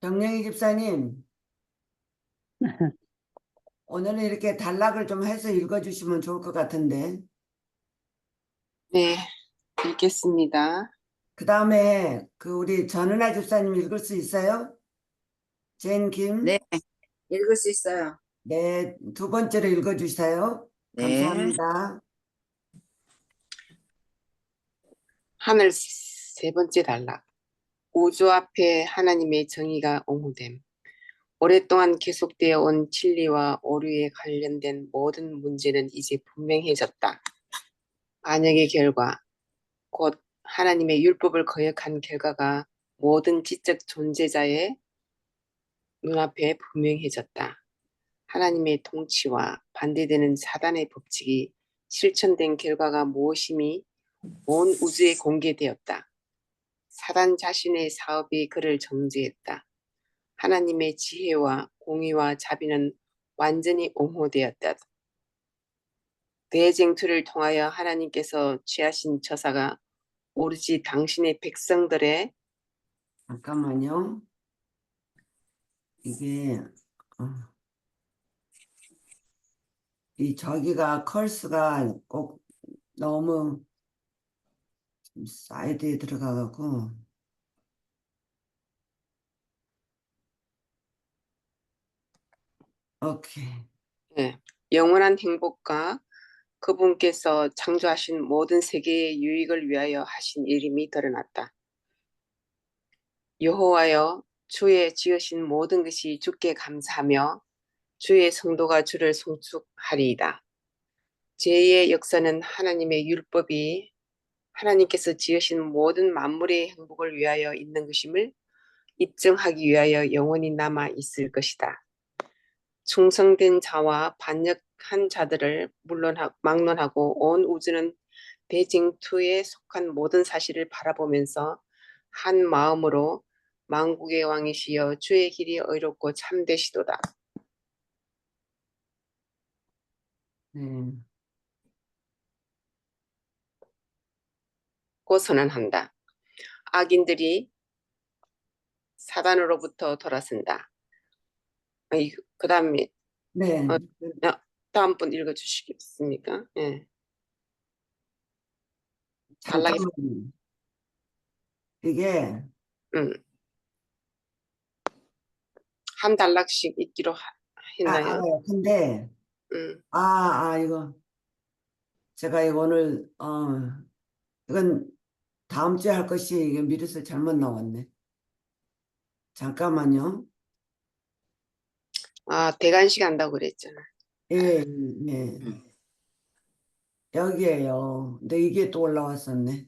정영희 집사님, 오늘은 이렇게 단락을 좀 해서 읽어주시면 좋을 것 같은데. 네, 읽겠습니다. 그 다음에 우리 전은아 집사님 읽을 수 있어요? 제인 김, 네, 읽을 수 있어요. 네, 두 번째로 읽어주세요. 네, 감사합니다. 하늘 세 번째 단락. 우주 앞에 하나님의 정의가 옹호됨. 오랫동안 계속되어 온 진리와 오류에 관련된 모든 문제는 이제 분명해졌다. 반역의 결과, 곧 하나님의 율법을 거역한 결과가 모든 지적 존재자의 눈앞에 분명해졌다. 하나님의 통치와 반대되는 사단의 법칙이 실천된 결과가 무엇임이 온 우주에 공개되었다. 사단 자신의 사업이 그를 정죄했다. 하나님의 지혜와 공의와 자비는 완전히 옹호되었다. 대쟁투를 통하여 하나님께서 취하신 처사가 오로지 당신의 백성들의 잠깐만요. 이게, 어, 이 저기가 컬스가 꼭 너무 사이드에 들어가갖고, 오케이. 예, 영원한 행복과 그분께서 창조하신 모든 세계의 유익을 위하여 하신 이름이 드러났다. 여호와여, 주의 지으신 모든 것이 주께 감사하며 주의 성도가 주를 송축하리이다. 제2의 역사는 하나님의 율법이 하나님께서 지으신 모든 만물의 행복을 위하여 있는 것임을 입증하기 위하여 영원히 남아 있을 것이다. 충성된 자와 반역한 자들을 막론하고 온 우주는 대쟁투에 속한 모든 사실을 바라보면서 한 마음으로 만국의 왕이시여 주의 길이 의롭고 참되시도다 네. 고 선언한다. 악인들이 사단으로부터 돌아선다. 그 다음에 네. 다음 분 읽어주시겠습니까? 예. 단락이 잠깐만요. 이게, 음, 한 단락씩 읽기로 했나요? 알아요. 근데, 음, 이거, 제가 이거 오늘, 이건 다음 주에 할 것이 이게 미리서 잘못 나왔네. 잠깐만요. 대관식 한다고 그랬잖아. 예, 예. 여기에요. 근데 이게 또 올라왔었네.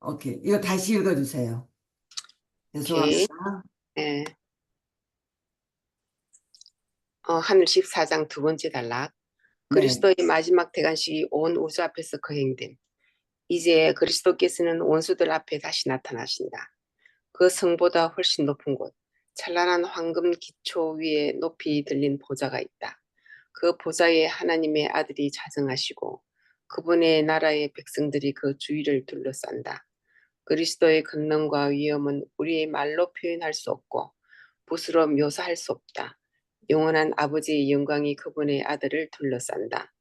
오케이. 이거 다시 읽어주세요. 오케이. 죄송합니다. 예. 하늘 14장 두 번째 단락. 네. 그리스도의 마지막 대관식이 온 우주 앞에서 거행됨. 이제 그리스도께서는 원수들 앞에 다시 나타나신다. 그 성보다 훨씬 높은 곳, 찬란한 황금 기초 위에 높이 들린 보좌가 있다. 그 보좌에 하나님의 아들이 자정하시고 그분의 나라의 백성들이 그 주위를 둘러싼다. 그리스도의 권능과 위엄은 우리의 말로 표현할 수 없고 붓으로 묘사할 수 없다. 영원한 아버지의 영광이 그분의 아들을 둘러싼다.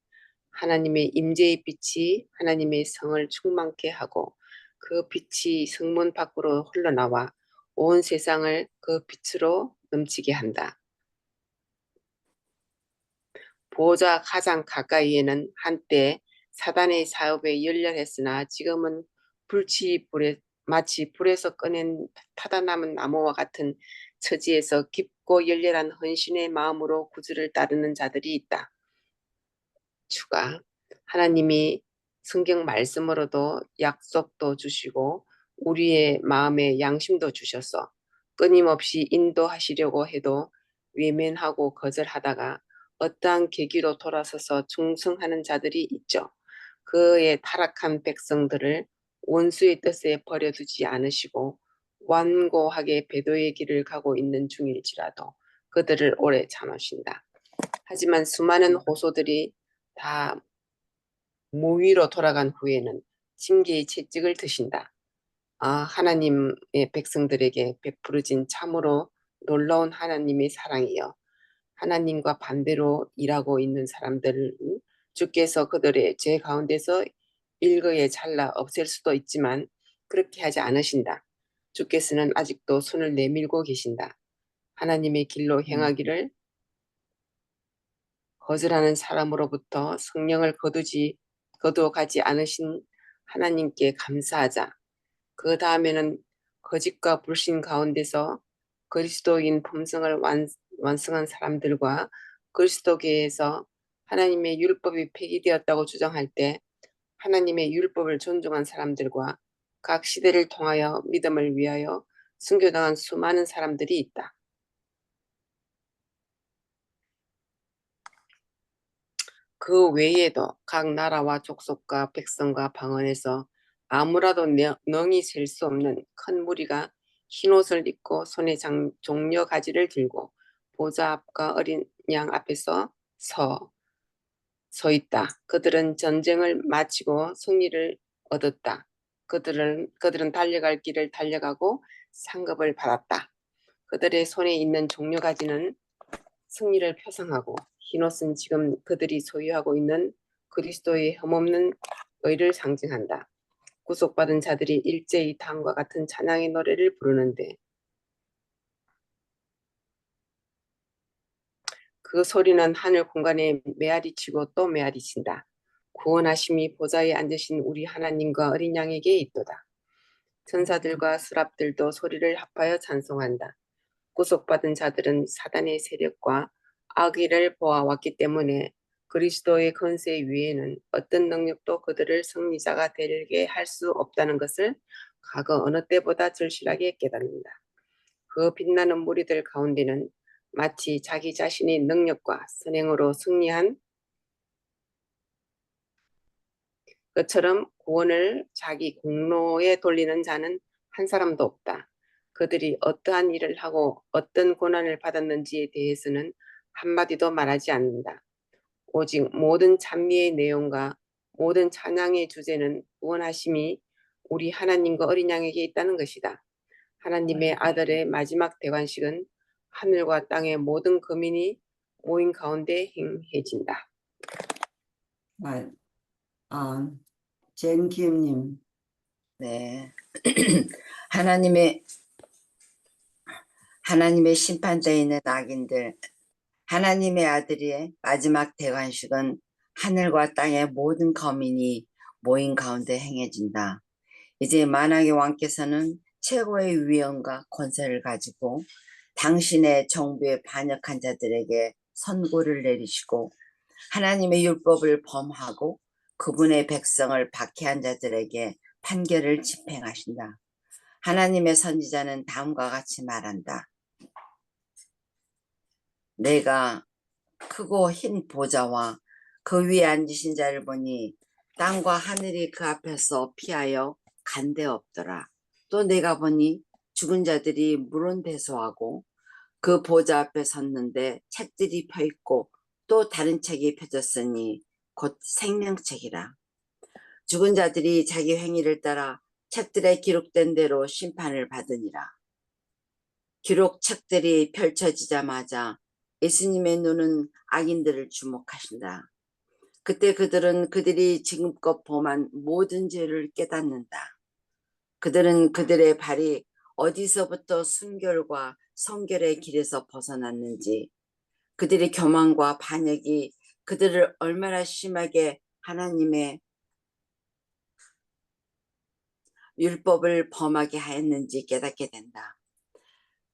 하나님의 임재의 빛이 하나님의 성을 충만케 하고 그 빛이 성문 밖으로 흘러나와 온 세상을 그 빛으로 넘치게 한다. 보호자 가장 가까이에는 한때 사단의 사업에 열렬했으나 지금은 마치 불에서 꺼낸 타다 남은 나무와 같은 처지에서 깊고 열렬한 헌신의 마음으로 구주를 따르는 자들이 있다. 추가. 하나님이 성경 말씀으로도 약속도 주시고 우리의 마음에 양심도 주셔서 끊임없이 인도하시려고 해도 외면하고 거절하다가 어떠한 계기로 돌아서서 충성하는 자들이 있죠. 그의 타락한 백성들을 원수의 뜻에 버려두지 않으시고 완고하게 배도의 길을 가고 있는 중일지라도 그들을 오래 참으신다. 하지만 수많은 호소들이 다 무위로 돌아간 후에는 심기의 채찍을 드신다. 하나님의 백성들에게 베풀어진 참으로 놀라운 하나님의 사랑이요. 하나님과 반대로 일하고 있는 사람들은 주께서 그들의 죄 가운데서 일거에 잘라 없앨 수도 있지만 그렇게 하지 않으신다. 주께서는 아직도 손을 내밀고 계신다. 하나님의 길로 행하기를 거절하는 사람으로부터 성령을 거두어가지 않으신 하나님께 감사하자. 그 다음에는 거짓과 불신 가운데서 그리스도인 품성을 완성한 사람들과 그리스도계에서 하나님의 율법이 폐기되었다고 주장할 때 하나님의 율법을 존중한 사람들과 각 시대를 통하여 믿음을 위하여 순교당한 수많은 사람들이 있다. 그 외에도 각 나라와 족속과 백성과 방언에서 아무라도 능히 셀 수 없는 큰 무리가 흰옷을 입고 손에 종려 가지를 들고 보좌 앞과 어린 양 앞에서 서 있다. 그들은 전쟁을 마치고 승리를 얻었다. 그들은 달려갈 길을 달려가고 상급을 받았다. 그들의 손에 있는 종려 가지는 승리를 표상하고 흰옷은 지금 그들이 소유하고 있는 그리스도의 흠없는 의를 상징한다. 구속받은 자들이 일제히 다음과 같은 찬양의 노래를 부르는데 그 소리는 하늘 공간에 메아리치고 또 메아리친다. 구원하심이 보좌에 앉으신 우리 하나님과 어린 양에게 있도다. 천사들과 스랍들도 소리를 합하여 찬송한다. 구속받은 자들은 사단의 세력과 악의를 보아왔기 때문에 그리스도의 권세 위에는 어떤 능력도 그들을 승리자가 되게 할 수 없다는 것을 과거 어느 때보다 절실하게 깨닫는다. 그 빛나는 무리들 가운데는 마치 자기 자신의 능력과 선행으로 승리한 것처럼 구원을 자기 공로에 돌리는 자는 한 사람도 없다. 그들이 어떠한 일을 하고 어떤 고난을 받았는지에 대해서는 한마디도 말하지 않는다. 오직 모든 찬미의 내용과 모든 찬양의 주제는 구원하심이 우리 하나님과 어린 양에게 있다는 것이다. 하나님의 아들의 마지막 대관식은 하늘과 땅의 모든 거민이 모인 가운데 행해진다. 젠키엠님. 네. 하나님의 심판대에 있는 악인들, 하나님의 아들의 마지막 대관식은 하늘과 땅의 모든 거민이 모인 가운데 행해진다. 이제 만왕의 왕께서는 최고의 위엄과 권세를 가지고 당신의 정부에 반역한 자들에게 선고를 내리시고 하나님의 율법을 범하고 그분의 백성을 박해한 자들에게 판결을 집행하신다. 하나님의 선지자는 다음과 같이 말한다. 내가 크고 흰 보좌와 그 위에 앉으신 자를 보니 땅과 하늘이 그 앞에서 피하여 간데 없더라. 또 내가 보니 죽은 자들이 물론대소하고 그 보좌 앞에 섰는데 책들이 펴있고 또 다른 책이 펴졌으니 곧 생명책이라. 죽은 자들이 자기 행위를 따라 책들에 기록된 대로 심판을 받으니라. 기록 책들이 펼쳐지자마자 예수님의 눈은 악인들을 주목하신다. 그때 그들은 그들이 지금껏 범한 모든 죄를 깨닫는다. 그들은 그들의 발이 어디서부터 순결과 성결의 길에서 벗어났는지, 그들의 교만과 반역이 그들을 얼마나 심하게 하나님의 율법을 범하게 하였는지 깨닫게 된다.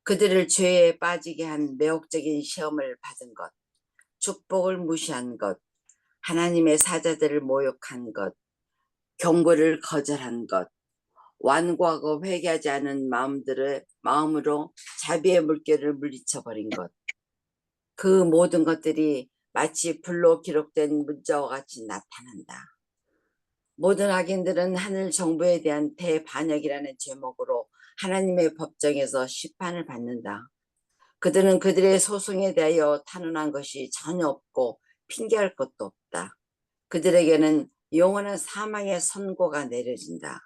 그들을 죄에 빠지게 한 매혹적인 시험을 받은 것, 축복을 무시한 것, 하나님의 사자들을 모욕한 것, 경고를 거절한 것, 완고하고 회개하지 않은 마음으로 자비의 물결을 물리쳐버린 것, 그 모든 것들이 마치 불로 기록된 문자와 같이 나타난다. 모든 악인들은 하늘 정부에 대한 대반역이라는 제목으로 하나님의 법정에서 심판을 받는다. 그들은 그들의 소송에 대하여 탄원한 것이 전혀 없고 핑계할 것도 없다. 그들에게는 영원한 사망의 선고가 내려진다.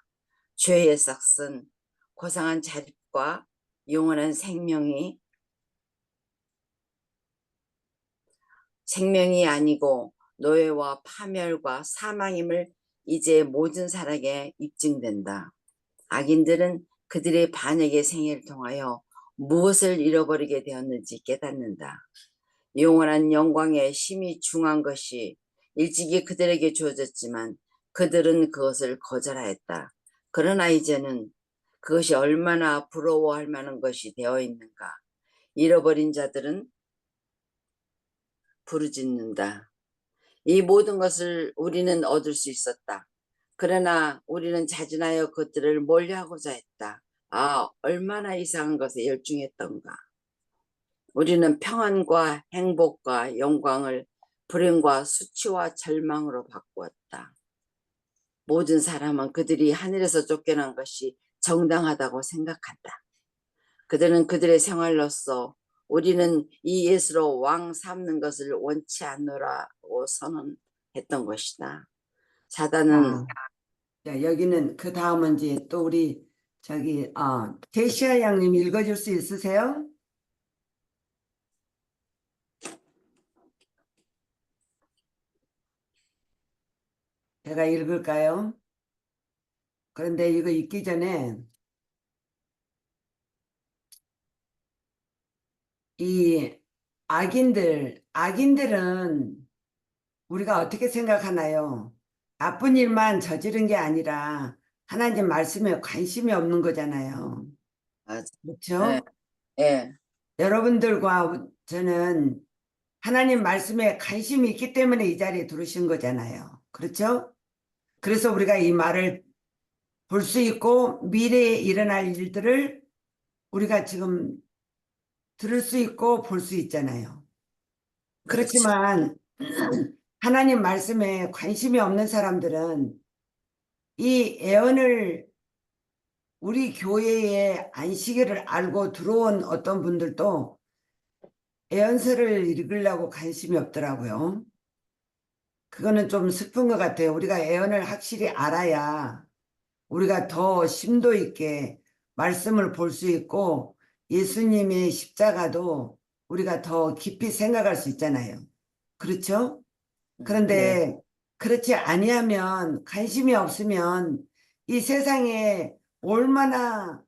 죄의 삭슨, 고상한 자립과 영원한 생명이 생명이 아니고 노예와 파멸과 사망임을 이제 모든 사람에게 입증된다. 악인들은 그들의 반역의 생애를 통하여 무엇을 잃어버리게 되었는지 깨닫는다. 영원한 영광에 심히 중한 것이 일찍이 그들에게 주어졌지만 그들은 그것을 거절하였다. 그러나 이제는 그것이 얼마나 부러워할 만한 것이 되어 있는가. 잃어버린 자들은 부르짖는다. 이 모든 것을 우리는 얻을 수 있었다. 그러나 우리는 자진하여 그것들을 멀리하고자 했다. 아, 얼마나 이상한 것에 열중했던가. 우리는 평안과 행복과 영광을 불행과 수치와 절망으로 바꾸었다. 모든 사람은 그들이 하늘에서 쫓겨난 것이 정당하다고 생각한다. 그들은 그들의 생활로서 우리는 이 예수로 왕 삼는 것을 원치 않노라고 선언했던 것이다. 사단은 자, 여기는 그 다음은 이제 또 우리 제시아 양님 읽어줄 수 있으세요? 제가 읽을까요? 그런데 이거 읽기 전에 이 악인들은 우리가 어떻게 생각하나요? 나쁜 일만 저지른 게 아니라 하나님 말씀에 관심이 없는 거잖아요. 맞아. 예, 그렇죠? 예, 여러분들과 저는 하나님 말씀에 관심이 있기 때문에 이 자리에 들으신 거잖아요. 그렇죠? 그래서 우리가 이 말을 볼 수 있고 미래에 일어날 일들을 우리가 지금 들을 수 있고 볼 수 있잖아요. 그렇지. 그렇지만 하나님 말씀에 관심이 없는 사람들은 이 애언을 우리 교회의 안식일을 알고 들어온 어떤 분들도 애언서를 읽으려고 관심이 없더라고요. 그거는 좀 슬픈 것 같아요. 우리가 애언을 확실히 알아야 우리가 더 심도 있게 말씀을 볼 수 있고 예수님의 십자가도 우리가 더 깊이 생각할 수 있잖아요. 그렇죠? 네. 그런데 그렇지 아니하면 관심이 없으면 이 세상에 얼마나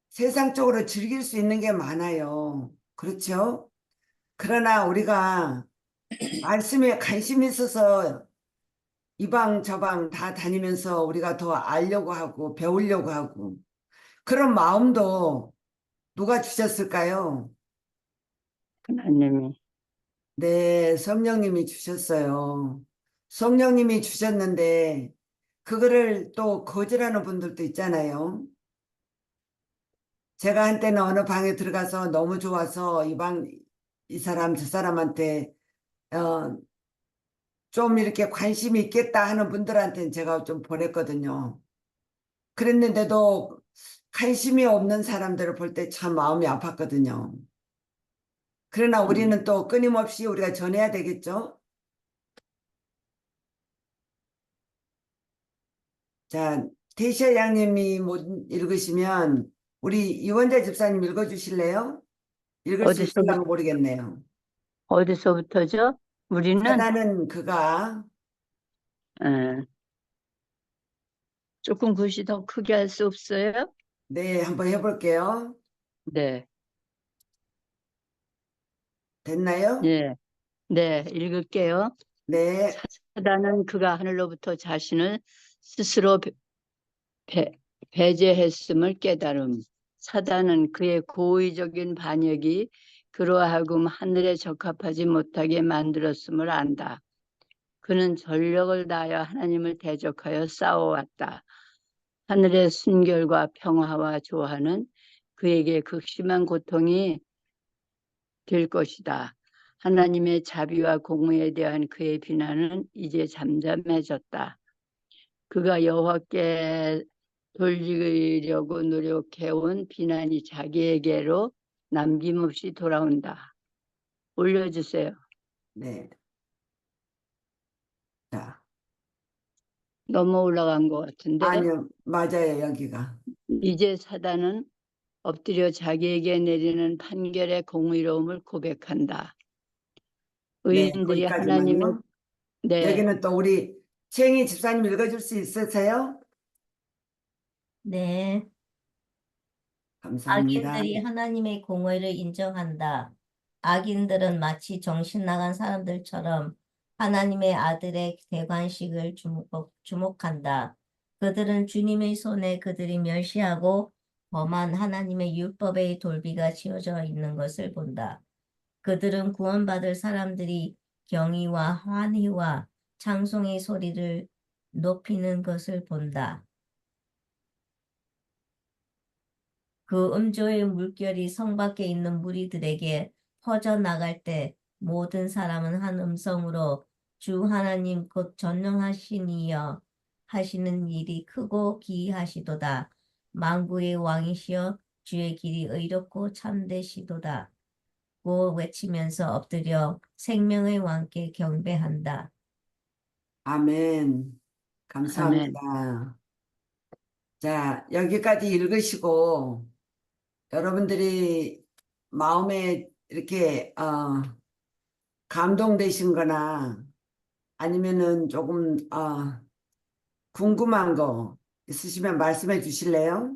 세상적으로 즐길 수 있는 게 많아요. 그렇죠? 그러나 우리가 말씀에 관심이 있어서 이방 저방 다 다니면서 우리가 더 알려고 하고 배우려고 하고 그런 마음도 누가 주셨을까요? 하나님이 네, 성령님이 주셨어요. 성령님이 주셨는데 그거를 또 거절하는 분들도 있잖아요. 제가 한때는 어느 방에 들어가서 너무 좋아서 이 사람 저 사람한테 어, 좀 이렇게 관심이 있겠다 하는 분들한테는 제가 좀 보냈거든요. 그랬는데도 관심이 없는 사람들을 볼 때 참 마음이 아팠거든요. 그러나 우리는 또 끊임없이 우리가 전해야 되겠죠? 자, 대시아 양님이 못 읽으시면 우리 이원자 집사님 읽어주실래요? 읽을 수 어디서 있을까 모르겠네요. 어디서부터죠? 우리는 하나는 그가 어, 조금 글씨 더 크게 할 수 없어요? 네, 한번 해볼게요. 네, 됐나요? 네, 네, 읽을게요. 네, 사단은 그가 하늘로부터 자신을 스스로 배, 배제했음을 깨달음. 사단은 그의 고의적인 반역이 그러하금 하늘에 적합하지 못하게 만들었음을 안다. 그는 전력을 다하여 하나님을 대적하여 싸워왔다. 하늘의 순결과 평화와 조화는 그에게 극심한 고통이 될 것이다. 하나님의 자비와 공의에 대한 그의 비난은 이제 잠잠해졌다. 그가 여호와께 돌리려고 노력해온 비난이 자기에게로 남김없이 돌아온다. 올려주세요. 네. 자, 너무 올라간 것 같은데 아니요, 맞아요, 여기가. 이제 사단은 엎드려 자기에게 내리는 판결의 공의로움을 고백한다. 네, 의인들이 하나님의 거기까지만요. 네, 여기는 또 우리 최영희 집사님 읽어줄 수 있으세요? 네. 감사합니다. 악인들이 하나님의 공의를 인정한다. 악인들은 마치 정신 나간 사람들처럼 하나님의 아들의 대관식을 주목한다. 그들은 주님의 손에 그들이 멸시하고 범한 하나님의 율법의 돌비가 씌워져 있는 것을 본다. 그들은 구원받을 사람들이 경의와 환희와 찬송의 소리를 높이는 것을 본다. 그 음조의 물결이 성 밖에 있는 무리들에게 퍼져나갈 때 모든 사람은 한 음성으로 주 하나님 곧 전능하시니여 하시는 일이 크고 기이하시도다. 만구의 왕이시여 주의 길이 의롭고 참되시도다. 고 외치면서 엎드려 생명의 왕께 경배한다. 아멘. 아멘. 감사합니다. 자, 여기까지 읽으시고 여러분들이 마음에 이렇게 감동되신 거나 아니면은 조금 궁금한 거 있으시면 말씀해 주실래요?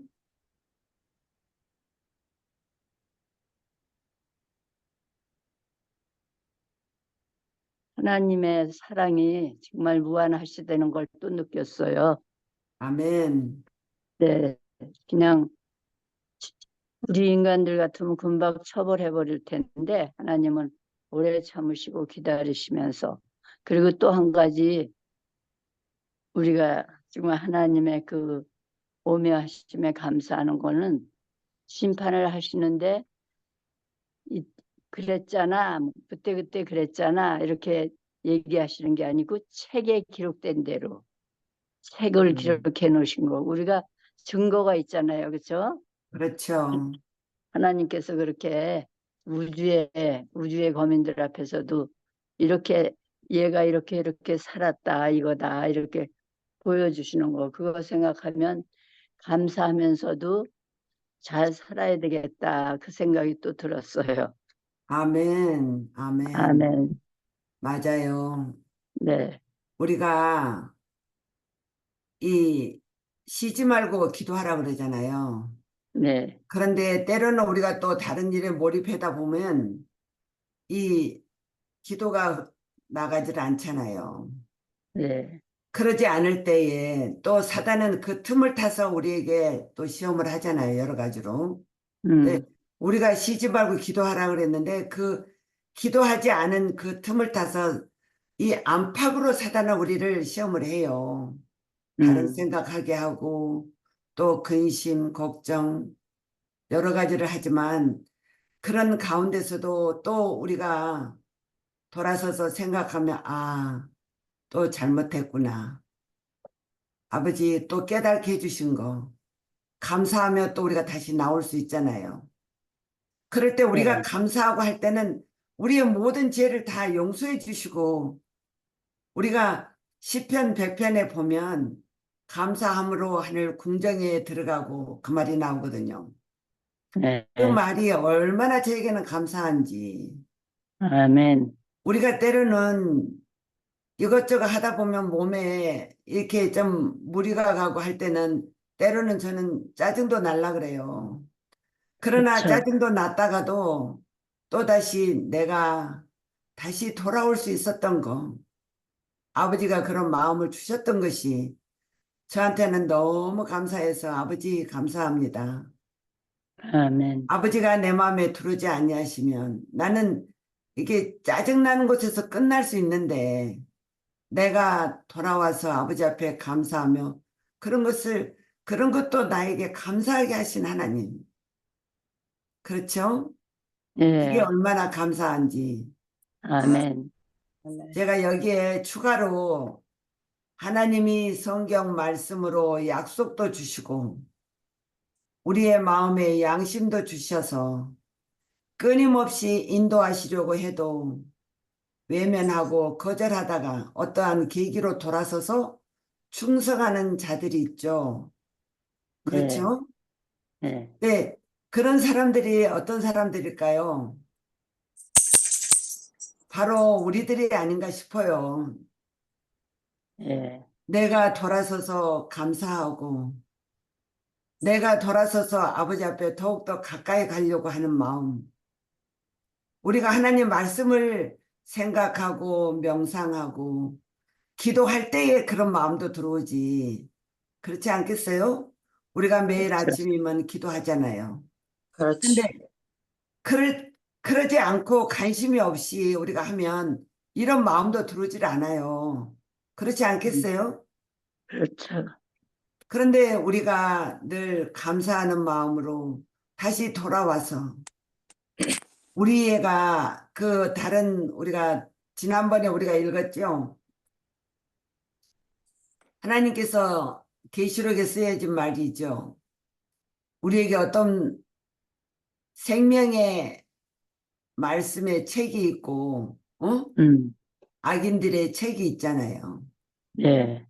하나님의 사랑이 정말 무한하시다는 걸 또 느꼈어요. 아멘. 네, 그냥 우리 인간들 같으면 금방 처벌해 버릴 텐데 하나님은 오래 참으시고 기다리시면서 그리고 또 한 가지 우리가 정말 하나님의 그 오묘하심에 감사하는 거는 심판을 하시는데 그랬잖아 그때 그랬잖아 이렇게 얘기하시는 게 아니고 책에 기록된 대로 책을 기록해 놓으신 거 우리가 증거가 있잖아요. 그렇죠? 그렇죠. 하나님께서 그렇게 우주의 거민들 앞에서도 이렇게 얘가 이렇게 살았다 이거다 이렇게 보여주시는 거 그거 생각하면 감사하면서도 잘 살아야 되겠다 그 생각이 또 들었어요. 아멘. 아멘. 아멘. 맞아요. 네, 우리가 이 쉬지 말고 기도하라 그러잖아요. 네, 그런데 때로는 우리가 또 다른 일에 몰입하다 보면 이 기도가 나가질 않잖아요. 네, 그러지 않을 때에 또 사단은 그 틈을 타서 우리에게 또 시험을 하잖아요. 여러 가지로. 네, 우리가 쉬지 말고 기도하라 그랬는데 그 기도하지 않은 그 틈을 타서 이 안팎으로 사단은 우리를 시험을 해요. 다른 생각하게 하고 또 근심, 걱정 여러 가지를 하지만 그런 가운데서도 또 우리가 돌아서서 생각하면 또 잘못했구나. 아버지 또 깨닫게 해주신 거 감사하며 또 우리가 다시 나올 수 있잖아요. 그럴 때 우리가 네, 감사하고 할 때는 우리의 모든 죄를 다 용서해 주시고 우리가 시편 100편에 보면 감사함으로 하늘 궁정에 들어가고 그 말이 나오거든요. 네, 그 말이 얼마나 저에게는 감사한지. 아멘. 우리가 때로는 이것저것 하다 보면 몸에 이렇게 좀 무리가 가고 할 때는 때로는 저는 짜증도 날라 그래요. 그러나 그렇죠. 짜증도 났다가도 또다시 내가 다시 돌아올 수 있었던 거, 아버지가 그런 마음을 주셨던 것이 저한테는 너무 감사해서 아버지 감사합니다. 아멘. 아버지가 내 마음에 들어오지 아니하시면 나는 이게 짜증나는 곳에서 끝날 수 있는데 내가 돌아와서 아버지 앞에 감사하며 그런 것도 나에게 감사하게 하신 하나님. 그렇죠? 그게 예, 얼마나 감사한지. 아멘. 제가 여기에 추가로 하나님이 성경 말씀으로 약속도 주시고 우리의 마음에 양심도 주셔서 끊임없이 인도하시려고 해도 외면하고 거절하다가 어떠한 계기로 돌아서서 충성하는 자들이 있죠. 네, 그렇죠? 네. 네. 그런 사람들이 어떤 사람들일까요? 바로 우리들이 아닌가 싶어요. 예, 내가 돌아서서 감사하고, 내가 돌아서서 아버지 앞에 더욱더 가까이 가려고 하는 마음. 우리가 하나님 말씀을 생각하고 명상하고 기도할 때에 그런 마음도 들어오지. 그렇지 않겠어요? 우리가 매일 아침이면 기도하잖아요. 근데 그렇지. 그러지 않고 관심이 없이 우리가 하면 이런 마음도 들어오질 않아요. 그렇지 않겠어요? 그렇죠. 그런데 우리가 늘 감사하는 마음으로 다시 돌아와서 우리 애가 그 다른 우리가 지난번에 우리가 읽었죠? 하나님께서 계시록에 쓰여진 말이죠. 우리에게 어떤 생명의 말씀의 책이 있고, 악인들의 책이 있잖아요. 예,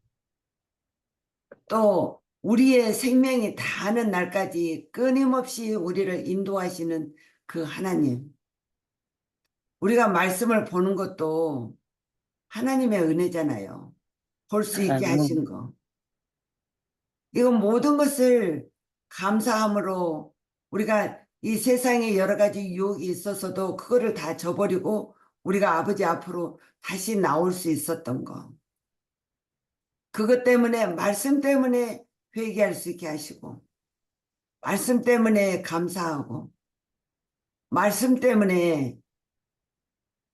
또 우리의 생명이 다하는 날까지 끊임없이 우리를 인도하시는 그 하나님. 우리가 말씀을 보는 것도 하나님의 은혜잖아요. 볼 수 있게 아멘. 하신 거. 이건 모든 것을 감사함으로 우리가 이 세상에 여러 가지 유혹이 있었어도 그거를 다 저버리고 우리가 아버지 앞으로 다시 나올 수 있었던 거. 그것 때문에 말씀 때문에 회개할 수 있게 하시고 말씀 때문에 감사하고 말씀 때문에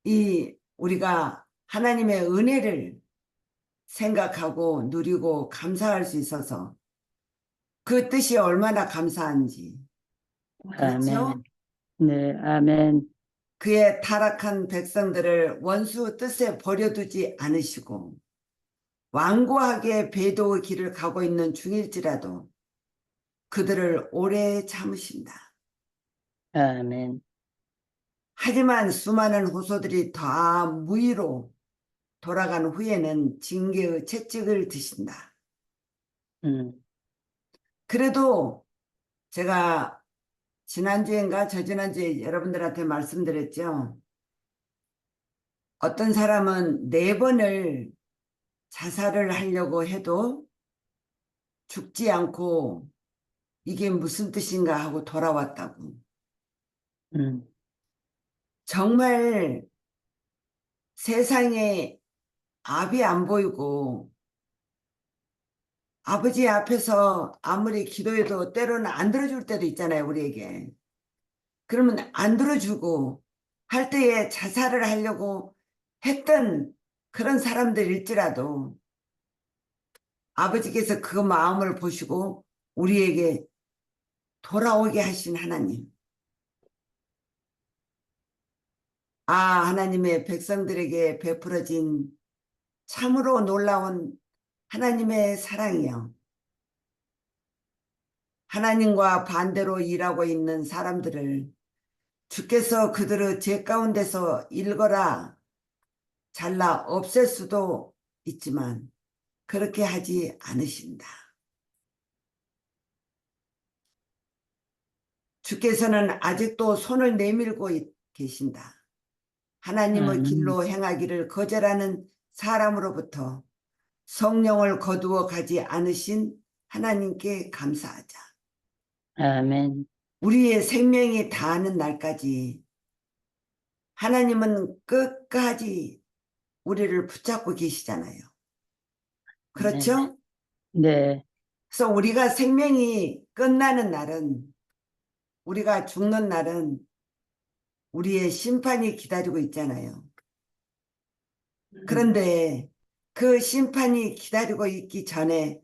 이 우리가 하나님의 은혜를 생각하고 누리고 감사할 수 있어서 그 뜻이 얼마나 감사한지. 그렇죠? 아멘. 네, 아멘. 그의 타락한 백성들을 원수 뜻에 버려두지 않으시고 완고하게 배도의 길을 가고 있는 중일지라도 그들을 오래 참으신다. 아멘. 하지만 수많은 호소들이 다 무의로 돌아간 후에는 징계의 채찍을 드신다. 음, 그래도 제가 지난주인가 저지난주에 여러분들한테 말씀드렸죠. 어떤 사람은 4번을 자살을 하려고 해도 죽지 않고 이게 무슨 뜻인가 하고 돌아왔다고. 음, 정말 세상에 앞이 안 보이고 아버지 앞에서 아무리 기도해도 때로는 안 들어줄 때도 있잖아요, 우리에게. 그러면 안 들어주고 할 때에 자살을 하려고 했던 그런 사람들일지라도 아버지께서 그 마음을 보시고 우리에게 돌아오게 하신 하나님. 아, 하나님의 백성들에게 베풀어진 참으로 놀라운 하나님의 사랑이요. 하나님과 반대로 일하고 있는 사람들을 주께서 그들의 죄 가운데서 일거라 잘라 없앨 수도 있지만 그렇게 하지 않으신다. 주께서는 아직도 손을 내밀고 계신다. 하나님의 길로 행하기를 거절하는 사람으로부터 성령을 거두어 가지 않으신 하나님께 감사하자. 아멘. 우리의 생명이 다하는 날까지 하나님은 끝까지 우리를 붙잡고 계시잖아요. 그렇죠? 네, 그래서 우리가 생명이 끝나는 날은 우리가 죽는 날은 우리의 심판이 기다리고 있잖아요. 그런데 그 심판이 기다리고 있기 전에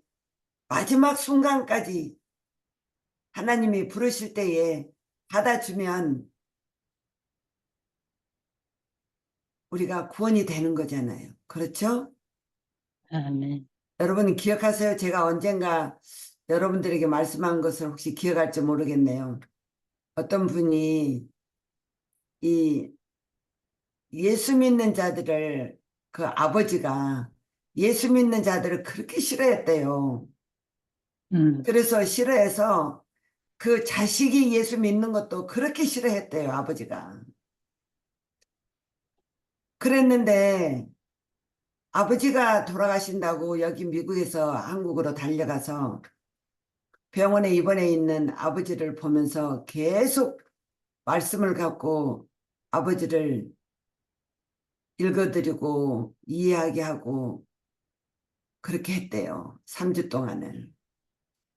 마지막 순간까지 하나님이 부르실 때에 받아주면 우리가 구원이 되는 거잖아요. 그렇죠? 아멘. 여러분 기억하세요? 제가 언젠가 여러분들에게 말씀한 것을 혹시 기억할지 모르겠네요. 어떤 분이 이 예수 믿는 자들을 그 아버지가 예수 믿는 자들을 그렇게 싫어했대요. 그래서 싫어해서 그 자식이 예수 믿는 것도 그렇게 싫어했대요, 아버지가. 그랬는데 아버지가 돌아가신다고 여기 미국에서 한국으로 달려가서 병원에 입원해 있는 아버지를 보면서 계속 말씀을 갖고 아버지를 읽어드리고 이해하게 하고 그렇게 했대요. 3주 동안을.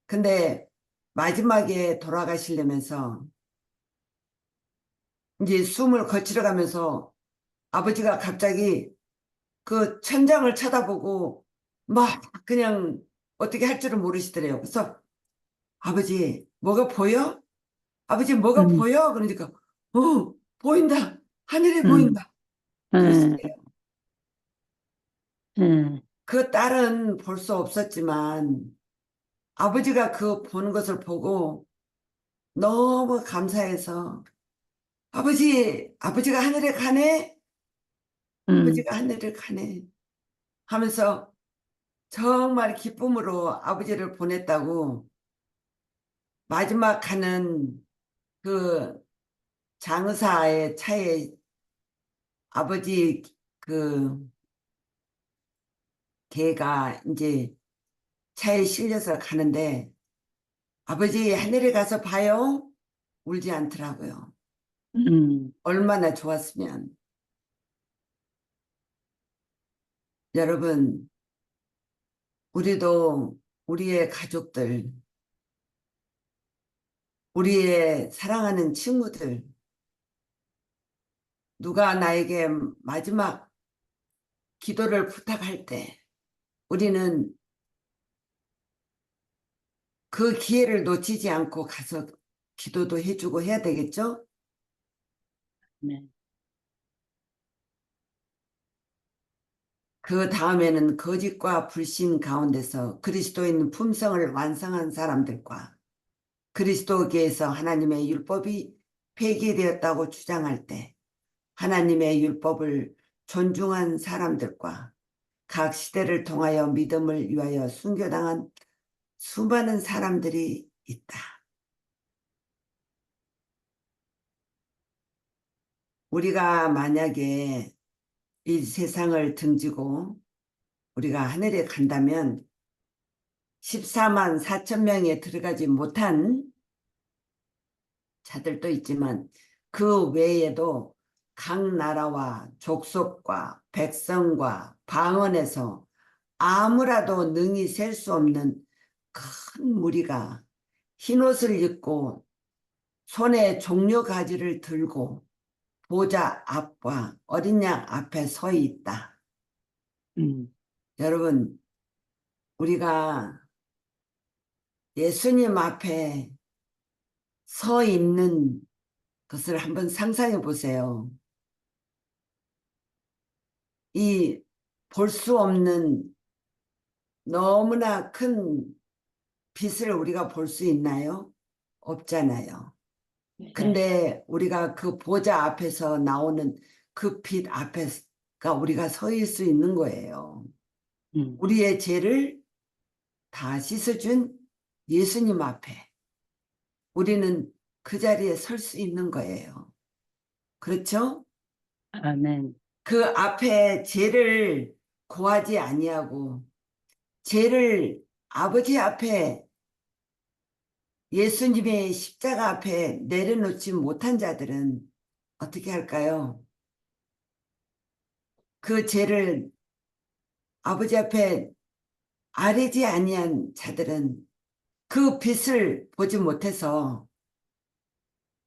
근데 마지막에 돌아가시려면서 이제 숨을 거칠어 가면서 아버지가 갑자기 그 천장을 쳐다보고 막 그냥 어떻게 할 줄을 모르시더래요. 그래서 아버지 뭐가 보여? 아버지 뭐가 음, 보여? 그러니까 보인다. 하늘이 음, 보인다. 음, 그러시대요. 음, 그 딸은 볼 수 없었지만 아버지가 그 보는 것을 보고 너무 감사해서 아버지가 하늘에 가네? 음, 아버지가 하늘에 가네. 하면서 정말 기쁨으로 아버지를 보냈다고 마지막 가는 그 장의사의 차에 아버지 그 걔가 이제 차에 실려서 가는데 아버지 하늘에 가서 봐요. 울지 않더라고요. 음, 얼마나 좋았으면. 여러분, 우리도 우리의 가족들, 우리의 사랑하는 친구들, 누가 나에게 마지막 기도를 부탁할 때 우리는 그 기회를 놓치지 않고 가서 기도도 해주고 해야 되겠죠? 네. 그 다음에는 거짓과 불신 가운데서 그리스도인 품성을 완성한 사람들과 그리스도께서 하나님의 율법이 폐기되었다고 주장할 때 하나님의 율법을 존중한 사람들과 각 시대를 통하여 믿음을 위하여 순교당한 수많은 사람들이 있다. 우리가 만약에 이 세상을 등지고 우리가 하늘에 간다면 14만 4천 명에 들어가지 못한 자들도 있지만 그 외에도 각 나라와 족속과 백성과 방언에서 아무라도 능히 셀 수 없는 큰 무리가 흰옷을 입고 손에 종려 가지를 들고 보좌 앞과 어린 양 앞에 서 있다. 음, 여러분, 우리가 예수님 앞에 서 있는 것을 한번 상상해 보세요. 이 볼 수 없는 너무나 큰 빛을 우리가 볼 수 있나요? 없잖아요. 네. 근데 우리가 그 보좌 앞에서 나오는 그 빛 앞에가 우리가 서 있을 수 있는 거예요. 음, 우리의 죄를 다 씻어준 예수님 앞에 우리는 그 자리에 설 수 있는 거예요. 그렇죠? 아멘. 그 앞에 죄를 고하지 아니하고 죄를 아버지 앞에 예수님의 십자가 앞에 내려놓지 못한 자들은 어떻게 할까요? 그 죄를 아버지 앞에 아뢰지 아니한 자들은 그 빛을 보지 못해서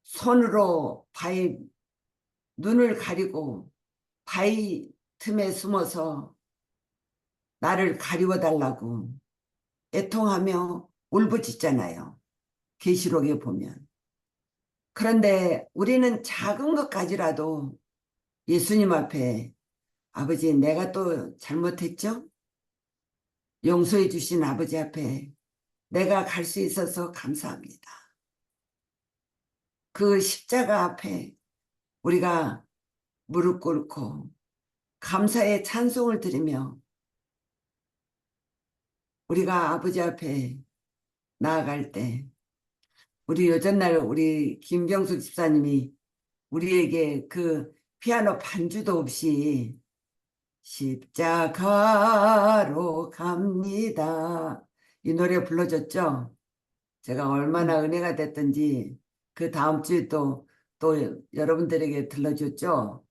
손으로 바위 눈을 가리고 바위 틈에 숨어서 나를 가리워달라고 애통하며 울부짖잖아요. 계시록에 보면. 그런데 우리는 작은 것까지라도 예수님 앞에 아버지 내가 또 잘못했죠? 용서해 주신 아버지 앞에 내가 갈 수 있어서 감사합니다. 그 십자가 앞에 우리가 무릎 꿇고 감사의 찬송을 드리며 우리가 아버지 앞에 나아갈 때 우리 요전날 우리 김병숙 집사님이 우리에게 그 피아노 반주도 없이 십자가로 갑니다. 이 노래 불러줬죠? 제가 얼마나 은혜가 됐든지 그 다음 주에 또 여러분들에게 들려줬죠?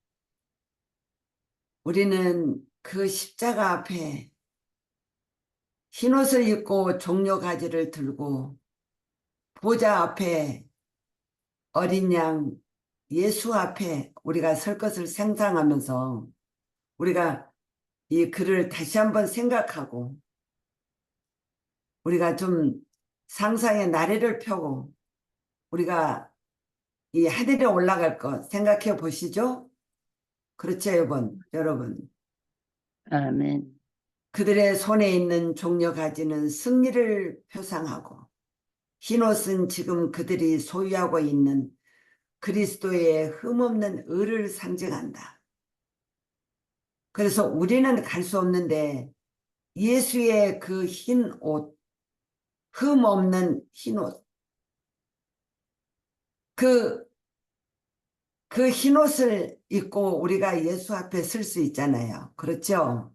우리는 그 십자가 앞에 흰옷을 입고 종려 가지를 들고 보좌 앞에 어린 양 예수 앞에 우리가 설 것을 상상하면서 우리가 이 글을 다시 한번 생각하고 우리가 좀 상상의 나래를 펴고 우리가 이 하늘에 올라갈 것 생각해 보시죠? 그렇죠, 여러분. 아멘. 그들의 손에 있는 종려 가지는 승리를 표상하고 흰옷은 지금 그들이 소유하고 있는 그리스도의 흠없는 의를 상징한다. 그래서 우리는 갈 수 없는데 예수의 그 흰 옷, 흠없는 흰 옷, 그 흰 옷을 입고 우리가 예수 앞에 설 수 있잖아요. 그렇죠?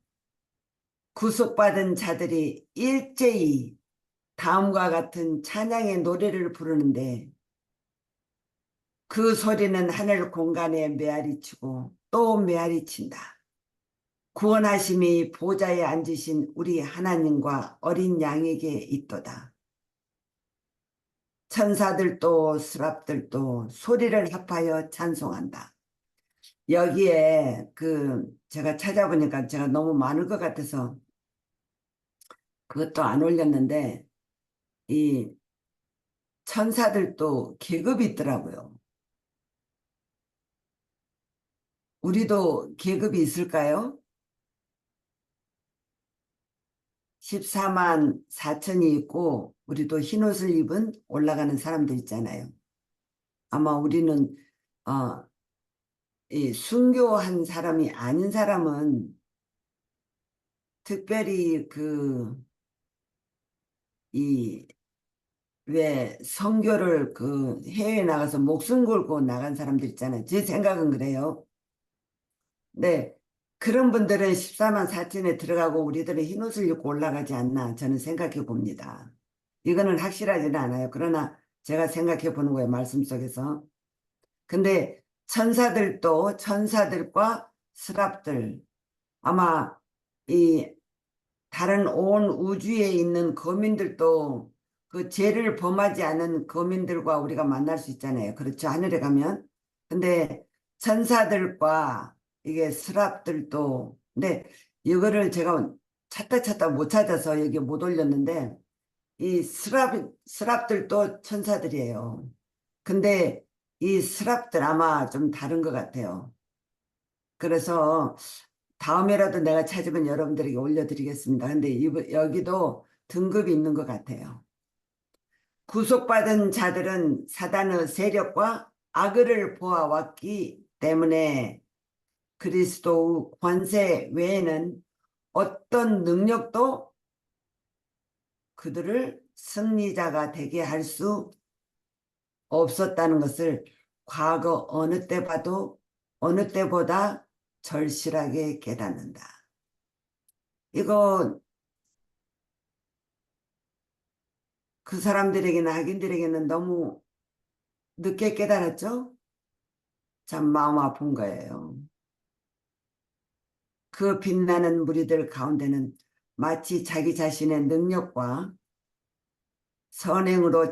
구속받은 자들이 일제히 다음과 같은 찬양의 노래를 부르는데 그 소리는 하늘 공간에 메아리치고 또 메아리친다. 구원하심이 보좌에 앉으신 우리 하나님과 어린 양에게 있도다. 천사들도 스랍들도 소리를 합하여 찬송한다. 여기에 제가 찾아보니까 제가 너무 많을 것 같아서 그것도 안 올렸는데 이 천사들도 계급이 있더라고요. 우리도 계급이 있을까요? 14만 4천이 있고 우리도 흰옷을 입은 올라가는 사람들 있잖아요. 아마 우리는 이 순교한 사람이 아닌 사람은 특별히 왜 선교를 해외에 나가서 목숨 걸고 나간 사람들 있잖아요. 제 생각은 그래요. 네, 그런 분들은 14만 4천에 들어가고 우리들은 흰옷을 입고 올라가지 않나 저는 생각해 봅니다. 이거는 확실하지는 않아요. 그러나 제가 생각해 보는 거예요. 말씀 속에서. 근데 천사들도 천사들과 스랍들 아마 이 다른 온 우주에 있는 거민들도 그 죄를 범하지 않은 거민들과 우리가 만날 수 있잖아요. 그렇죠. 하늘에 가면. 근데 천사들과 이게 스랍들도 근데 이거를 제가 찾다 못 찾아서 여기 못 올렸는데 이 스랍들도 천사들이에요. 근데 이 스랍들 아마 좀 다른 것 같아요. 그래서 다음에라도 내가 찾으면 여러분들에게 올려드리겠습니다. 근데 여기도 등급이 있는 것 같아요. 구속받은 자들은 사단의 세력과 악을 보아왔기 때문에 그리스도의 권세 외에는 어떤 능력도 그들을 승리자가 되게 할 수 없었다는 것을 과거 어느 때 봐도 어느 때보다 절실하게 깨닫는다. 이거 그 사람들에게는 악인들에게는 너무 늦게 깨달았죠? 참 마음 아픈 거예요. 그 빛나는 무리들 가운데는 마치 자기 자신의 능력과 선행으로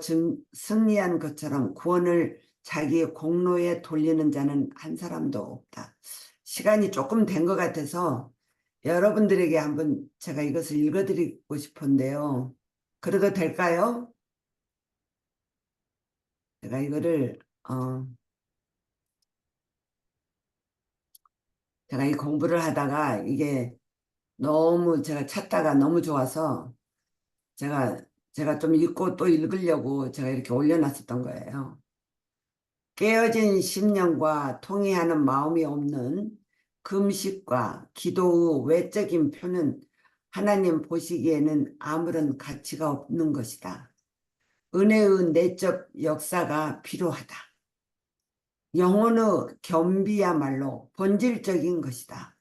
승리한 것처럼 구원을 자기 공로에 돌리는 자는 한 사람도 없다. 시간이 조금 된 것 같아서 여러분들에게 한번 제가 이것을 읽어드리고 싶은데요. 그래도 될까요? 제가 이거를 제가 이 공부를 하다가 이게 너무 제가 찾다가 너무 좋아서 제가 좀 읽고 또 읽으려고 제가 이렇게 올려놨었던 거예요. 깨어진 심령과 통해하는 마음이 없는 금식과 기도의 외적인 표는 하나님 보시기에는 아무런 가치가 없는 것이다. 은혜의 내적 역사가 필요하다. 영혼의 겸비야말로 본질적인 것이다.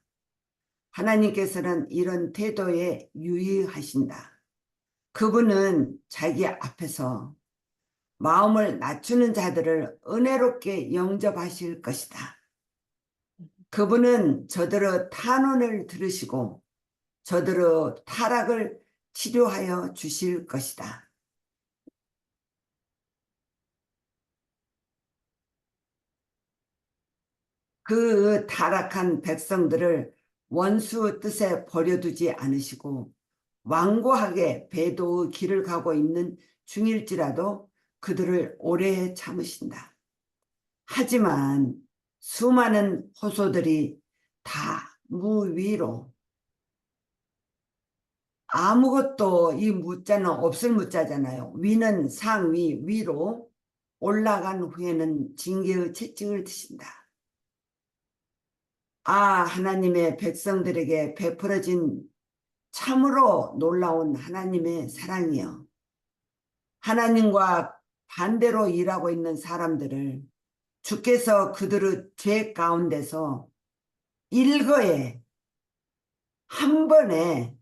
하나님께서는 이런 태도에 유의하신다. 그분은 자기 앞에서 마음을 낮추는 자들을 은혜롭게 영접하실 것이다. 그분은 저들의 탄원을 들으시고 저들의 타락을 치료하여 주실 것이다. 그 타락한 백성들을 원수 뜻에 버려두지 않으시고 완고하게 배도의 길을 가고 있는 중일지라도 그들을 오래 참으신다. 하지만 수많은 호소들이 다 무위로, 아무것도 이 무자는 없을 무자잖아요. 위는 상위, 위로 올라간 후에는 징계의 채찍을 드신다. 하나님의 백성들에게 베풀어진 참으로 놀라운 하나님의 사랑이요. 하나님과 반대로 일하고 있는 사람들을 주께서 그들의 죄 가운데서 일거에 한 번에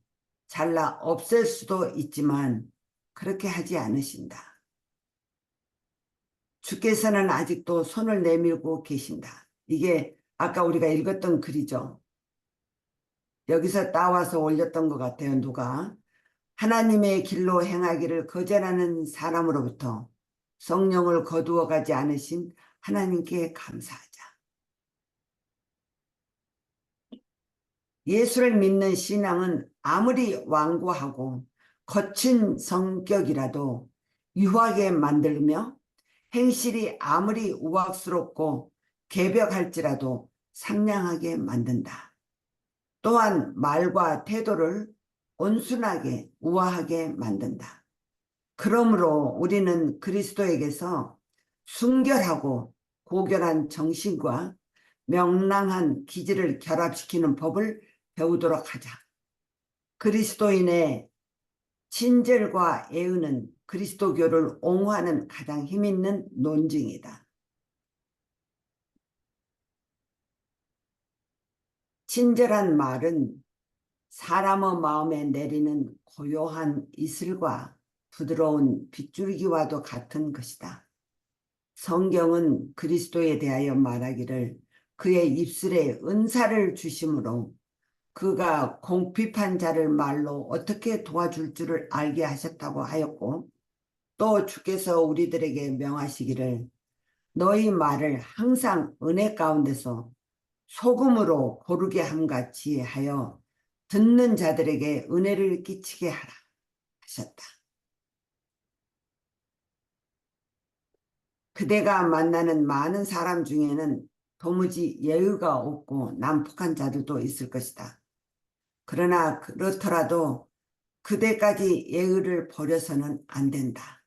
잘라 없앨 수도 있지만 그렇게 하지 않으신다. 주께서는 아직도 손을 내밀고 계신다. 이게 아까 우리가 읽었던 글이죠. 여기서 따와서 올렸던 것 같아요. 누가 하나님의 길로 행하기를 거절하는 사람으로부터 성령을 거두어 가지 않으신 하나님께 감사하자. 예수를 믿는 신앙은 아무리 완고하고 거친 성격이라도 유하게 만들며 행실이 아무리 우악스럽고 개벽할지라도 상냥하게 만든다. 또한 말과 태도를 온순하게 우아하게 만든다. 그러므로 우리는 그리스도에게서 순결하고 고결한 정신과 명랑한 기질을 결합시키는 법을 배우도록 하자. 그리스도인의 친절과 애의는 그리스도교를 옹호하는 가장 힘있는 논증이다. 친절한 말은 사람의 마음에 내리는 고요한 이슬과 부드러운 빗줄기와도 같은 것이다. 성경은 그리스도에 대하여 말하기를 그의 입술에 은사를 주심으로 그가 공핍한 자를 말로 어떻게 도와줄 줄을 알게 하셨다고 하였고, 또 주께서 우리들에게 명하시기를 너희 말을 항상 은혜 가운데서 소금으로 고르게 함같이 하여 듣는 자들에게 은혜를 끼치게 하라 하셨다. 그대가 만나는 많은 사람 중에는 도무지 예의가 없고 난폭한 자들도 있을 것이다. 그러나 그렇더라도 그대까지 예의를 버려서는 안 된다.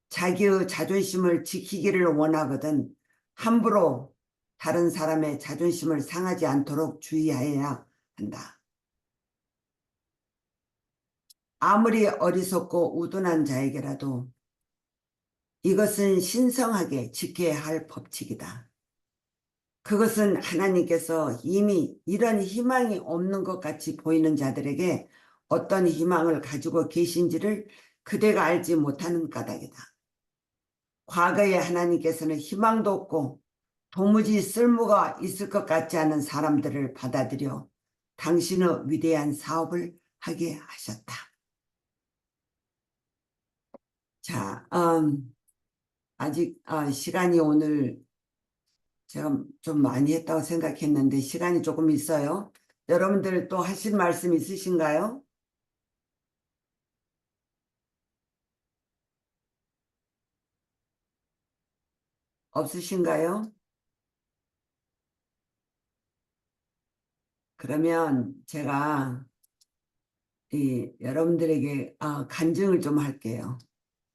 자기의 자존심을 지키기를 원하거든 함부로 다른 사람의 자존심을 상하지 않도록 주의해야 한다. 아무리 어리석고 우둔한 자에게라도 이것은 신성하게 지켜야 할 법칙이다. 그것은 하나님께서 이미 이런 희망이 없는 것 같이 보이는 자들에게 어떤 희망을 가지고 계신지를 그대가 알지 못하는 까닭이다. 과거에 하나님께서는 희망도 없고 도무지 쓸모가 있을 것 같지 않은 사람들을 받아들여 당신의 위대한 사업을 하게 하셨다. 자, 아직 시간이 오늘 제가 좀 많이 했다고 생각했는데 시간이 조금 있어요. 여러분들 또 하실 말씀 있으신가요? 없으신가요? 그러면 제가 여러분들에게 간증을 좀 할게요.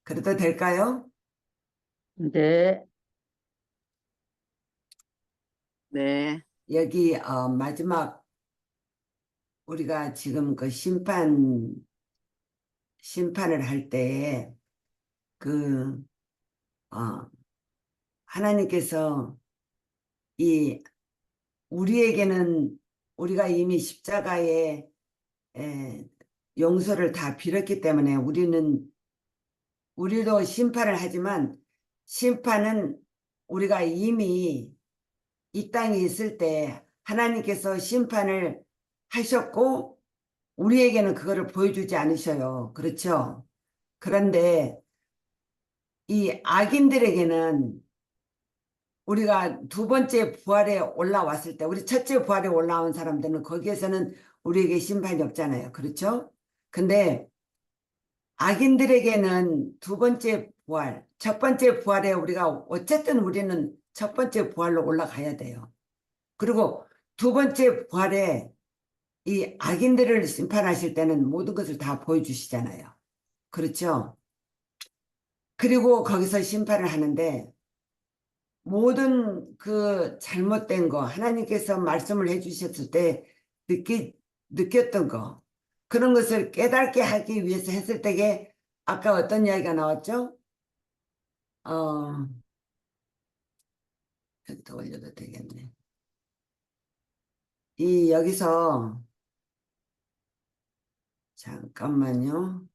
그래도 될까요? 네. 네. 여기 마지막 우리가 지금 그 심판을 할 때에 그 하나님께서 이 우리에게는 우리가 이미 십자가에 용서를 다 빌었기 때문에 우리도 심판을 하지만 심판은 우리가 이미 이 땅에 있을 때 하나님께서 심판을 하셨고 우리에게는 그거를 보여주지 않으셔요. 그렇죠? 그런데 이 악인들에게는 우리가 두 번째 부활에 올라왔을 때 우리 첫째 부활에 올라온 사람들은 거기에서는 우리에게 심판이 없잖아요. 그렇죠? 근데 악인들에게는 두 번째 부활, 첫 번째 부활에 우리가 어쨌든 우리는 첫 번째 부활로 올라가야 돼요. 그리고 두 번째 부활에 이 악인들을 심판하실 때는 모든 것을 다 보여주시잖아요. 그렇죠? 그리고 거기서 심판을 하는데 모든 그 잘못된 거 하나님께서 말씀을 해주셨을 때 느꼈던 거 그런 것을 깨닫게 하기 위해서 했을 때에 아까 어떤 이야기가 나왔죠? 여기 더 올려도 되겠네. 여기서 잠깐만요.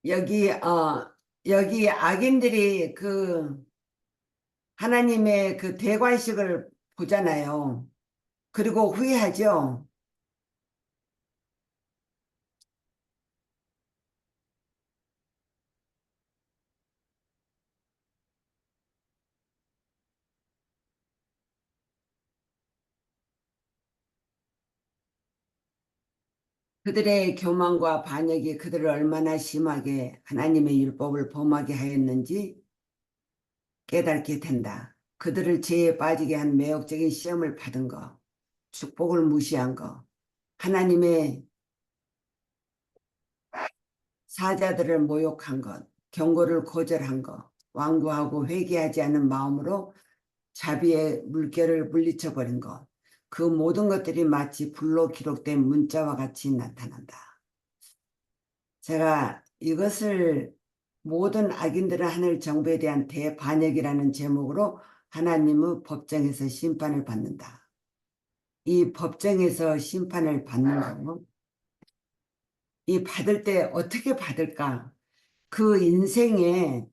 여기 악인들이 그 하나님의 그 대관식을 보잖아요. 그리고 후회하죠. 그들의 교만과 반역이 그들을 얼마나 심하게 하나님의 율법을 범하게 하였는지 깨닫게 된다. 그들을 죄에 빠지게 한 매혹적인 시험을 받은 것, 축복을 무시한 것, 하나님의 사자들을 모욕한 것, 경고를 거절한 것, 완고하고 회개하지 않은 마음으로 자비의 물결을 물리쳐버린 것, 그 모든 것들이 마치 불로 기록된 문자와 같이 나타난다. 제가 이것을 모든 악인들은 하늘 정부에 대한 대반역이라는 제목으로 하나님의 법정에서 심판을 받는다. 이 법정에서 심판을 받는 거, 이 받을 때 어떻게 받을까? 그 인생의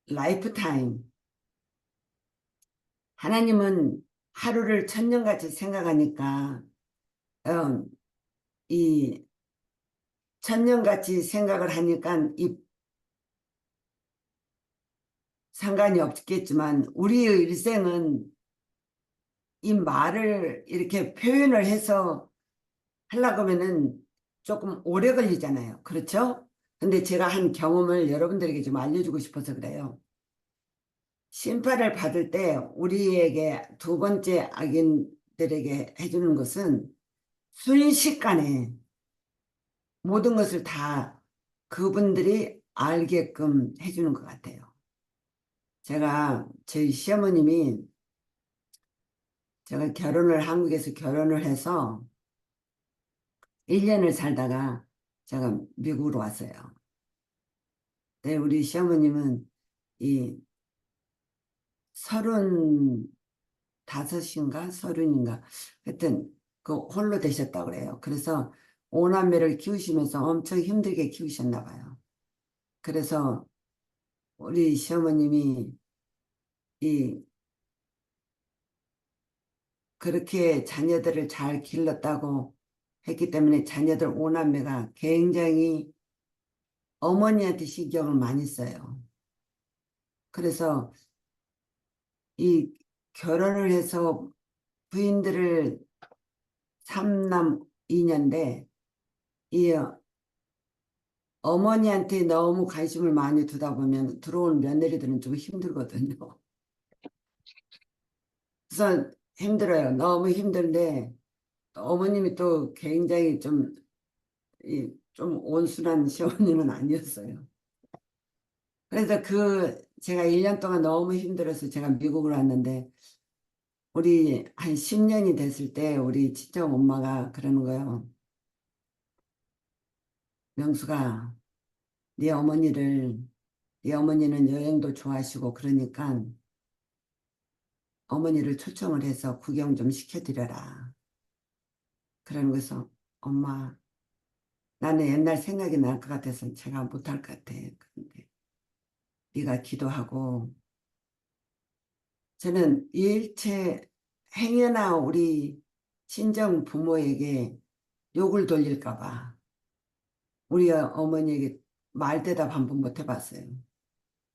라이프타임. 하나님은 하루를 천년같이 생각하니까 이 천년같이 생각을 하니까 이 상관이 없겠지만 우리의 일생은 이 말을 이렇게 표현을 해서 하려고 하면은 조금 오래 걸리잖아요. 그렇죠? 근데 제가 한 경험을 여러분들에게 좀 알려주고 싶어서 그래요. 심판을 받을 때 우리에게 두 번째 악인들에게 해주는 것은 순식간에 모든 것을 다 그분들이 알게끔 해주는 것 같아요. 저희 시어머님이 제가 한국에서 결혼을 해서 1년을 살다가 제가 미국으로 왔어요. 네, 우리 시어머님은 이 35인가 30인가 하여튼 그 홀로 되셨다고 그래요. 그래서 5남매를 키우시면서 엄청 힘들게 키우셨나 봐요. 그래서 우리 시어머님이 그렇게 자녀들을 잘 길렀다고 했기 때문에 자녀들 5남매가 굉장히 어머니한테 신경을 많이 써요. 그래서 이 결혼을 해서 부인들을 3남 2년인데 이 어머니한테 너무 관심을 많이 두다 보면 들어온 며느리들은 좀 힘들거든요. 그래서 힘들어요. 너무 힘든데 어머님이 또 굉장히 좀 온순한 시어머니는 아니었어요. 그래서 제가 1년 동안 너무 힘들어서 제가 미국을 왔는데, 우리 한 10년이 됐을 때 우리 친정 엄마가 그러는 거예요. 명수가 네 어머니는 여행도 좋아하시고 그러니까 어머니를 초청을 해서 구경 좀 시켜드려라. 그러는 거서 엄마 나는 옛날 생각이 날 것 같아서 제가 못할 것 같아. 그런데 네가 기도하고 저는 일체 행여나 우리 친정 부모에게 욕을 돌릴까 봐 우리 어머니에게 말 대답 한 번 못 해봤어요.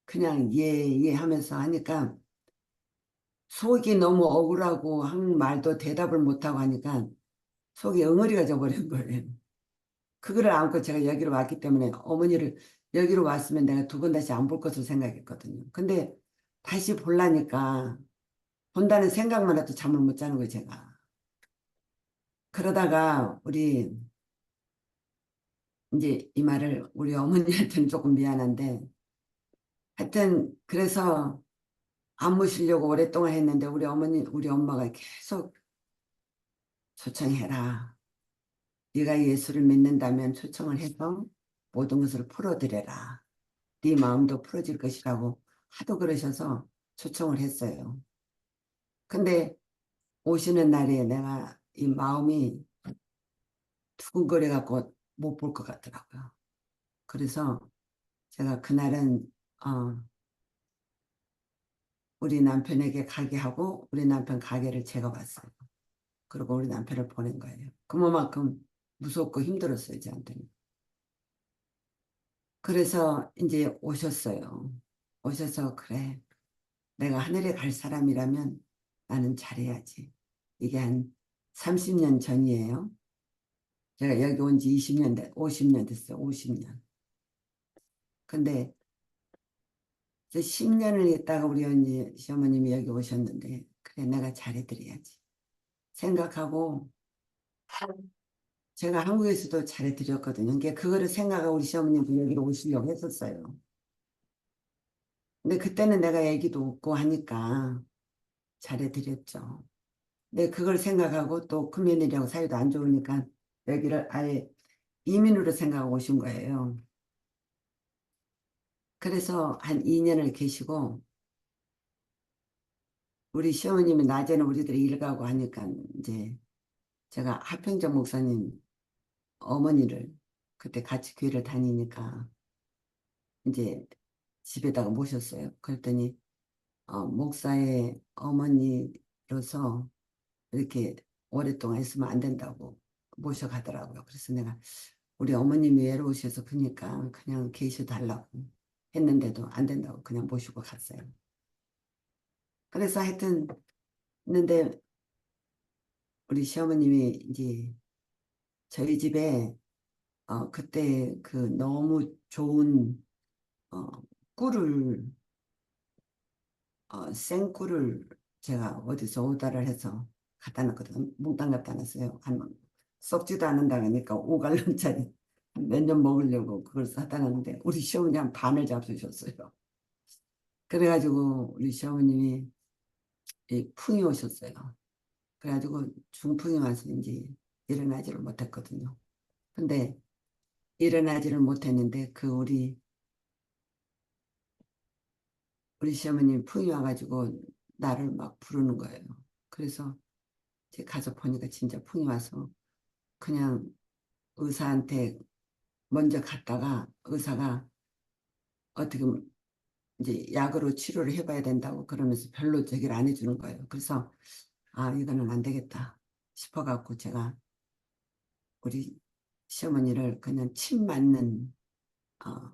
그냥 예 하면서 하니까 속이 너무 억울하고 한 말도 대답을 못하고 하니까 속이 엉어리가 져버린 거예요. 그거를 안고 제가 여기로 왔기 때문에 어머니를 여기로 왔으면 내가 두 번 다시 안 볼 것으로 생각했거든요. 근데 다시 보려니까 본다는 생각만 해도 잠을 못 자는 거예요, 제가. 그러다가 이제 이 말을 우리 어머니한테는 조금 미안한데 하여튼 그래서 안 모시려고 오랫동안 했는데 우리 엄마가 계속 초청해라. 네가 예수를 믿는다면 초청을 해서 모든 것을 풀어드려라. 네 마음도 풀어질 것이라고 하도 그러셔서 초청을 했어요. 근데 오시는 날에 내가 이 마음이 두근거려 갖고 못 볼 것 같더라고요. 그래서 제가 그날은 우리 남편에게 가게 하고 우리 남편 가게를 제가 봤어요. 그리고 우리 남편을 보낸 거예요. 그만큼 무섭고 힘들었어요, 저한테는. 그래서 이제 오셨어요. 오셔서 그래. 내가 하늘에 갈 사람이라면 나는 잘해야지. 이게 한 30년 전이에요. 제가 여기 온 지 50년 됐어요. 50년. 근데 이제 10년을 있다가 우리 언니 시어머님이 여기 오셨는데 그래 내가 잘해드려야지 생각하고 제가 한국에서도 잘해드렸거든요. 그러니까 그거를 생각하고 우리 시어머님도 여기로 오시려고 했었어요. 근데 그때는 내가 애기도 없고 하니까 잘해드렸죠. 근데 그걸 생각하고 또 금연이라고 사이도 안 좋으니까 여기를 아예 이민으로 생각하고 오신 거예요. 그래서 한 2년을 계시고 우리 시어머님이 낮에는 우리들이 일 가고 하니까 이제 제가 하평정 목사님 어머니를 그때 같이 교회를 다니니까 이제 집에다가 모셨어요. 그랬더니 목사의 어머니로서 이렇게 오랫동안 있으면 안 된다고 모셔가더라고요. 그래서 내가 우리 어머님이 외로우셔서 그러니까 그냥 계셔달라고 했는데도 안 된다고 그냥 모시고 갔어요. 그래서 하여튼 했는데 우리 시어머님이 이제 저희 집에 그때 그 너무 좋은 어, 꿀을 생꿀을 제가 어디서 오다를 해서 갖다 놨거든. 몽땅 갖다 놨어요. 썩지도 않는다 그러니까 5갈런짜리 몇 년 먹으려고 그걸 사다 놨는데 우리 시어머니 한 반을 잡수셨어요. 그래가지고 우리 시어머님이 이 풍이 오셨어요. 그래가지고 중풍이 와서 이제 일어나지를 못했거든요. 근데 일어나지를 못했는데 우리 시어머님 풍이 와가지고 나를 막 부르는 거예요. 그래서 제 가서 보니까 진짜 풍이 와서 그냥 의사한테 먼저 갔다가 의사가 어떻게 이제 약으로 치료를 해봐야 된다고 그러면서 별로 제기를 안 해주는 거예요. 그래서 아 이거는 안 되겠다 싶어갖고 제가 우리 시어머니를 그냥 침 맞는 어,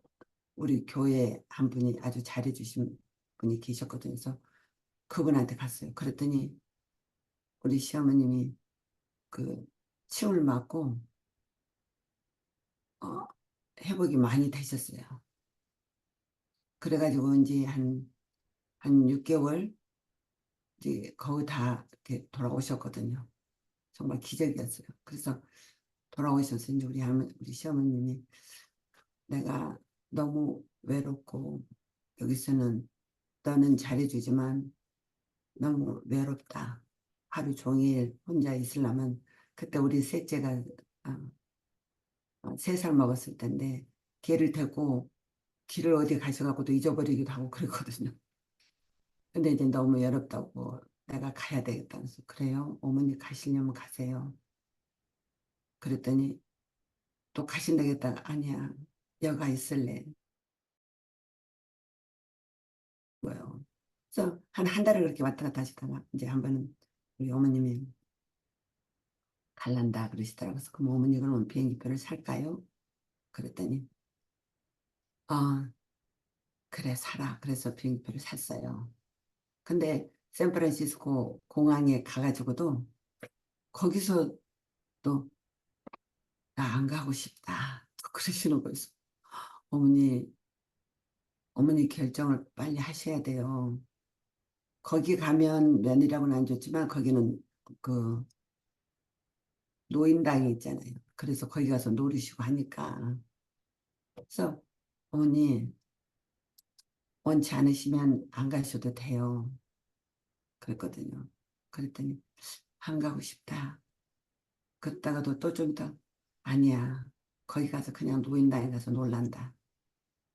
우리 교회 한 분이 아주 잘해주신 분이 계셨거든요. 그래서 그분한테 갔어요. 그랬더니 우리 시어머님이 그 침을 맞고 어, 회복이 많이 되셨어요. 그래가지고 이제 한 6개월 이제 거의 다 이렇게 돌아오셨거든요. 정말 기적이었어요. 그래서 돌아오셔서 이제 우리 시어머님이 내가 너무 외롭고 여기서는 너는 잘해주지만 너무 외롭다. 하루 종일 혼자 있으려면 그때 우리 셋째가 3살 먹었을 때인데 걔를 데리고 길을 어디 가셔갖고도 잊어버리기도 하고 그랬거든요. 근데 이제 너무 외롭다고 내가 가야 되겠다. 그래서 그래요. 어머니 가시려면 가세요. 그랬더니 또 가신다겠다. 아니야. 여가 있을래. 뭐요. 그래서 한 달을 그렇게 왔다 갔다 하시다가 이제 한 번은 우리 어머님이 갈란다 그러시더라고요. 그래서 그럼 어머니 그러면 비행기표를 살까요? 그랬더니 그래 사라. 그래서 비행기표를 샀어요. 근데 샌프란시스코 공항에 가가지고도 거기서 또 나 안 가고 싶다. 그러시는 거예요. 어머니, 어머니 결정을 빨리 하셔야 돼요. 거기 가면 며느리라고는 안 좋지만 거기는 그 노인당이 있잖아요. 그래서 거기 가서 노르시고 하니까. 그래서 어머니 원치 않으시면 안 가셔도 돼요. 그랬거든요. 그랬더니 안 가고 싶다. 그랬다가도 또 좀 있다. 아니야. 거기 가서 그냥 노인당에 가서 놀란다.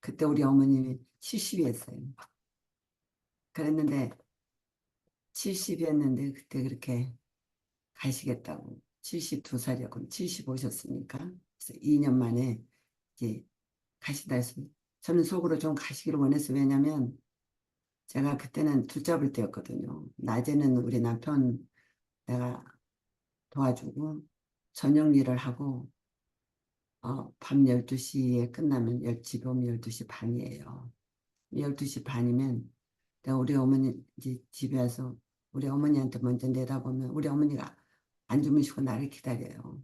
그때 우리 어머님이 70이었어요. 그랬는데 70이었는데 그때 그렇게 가시겠다고 72살이었고 75셨으니까 그래서 2년 만에 이제 가시다 해서 저는 속으로 좀 가시기를 원했어요. 왜냐면 제가 그때는 붙잡을 때였거든요. 낮에는 우리 남편 내가 도와주고 저녁 일을 하고 밤 12시에 끝나면 집에 오면 12시 반이에요. 12시 반이면 내가 우리 어머니 이제 집에 와서 우리 어머니한테 먼저 내다보면 우리 어머니가 안 주무시고 나를 기다려요.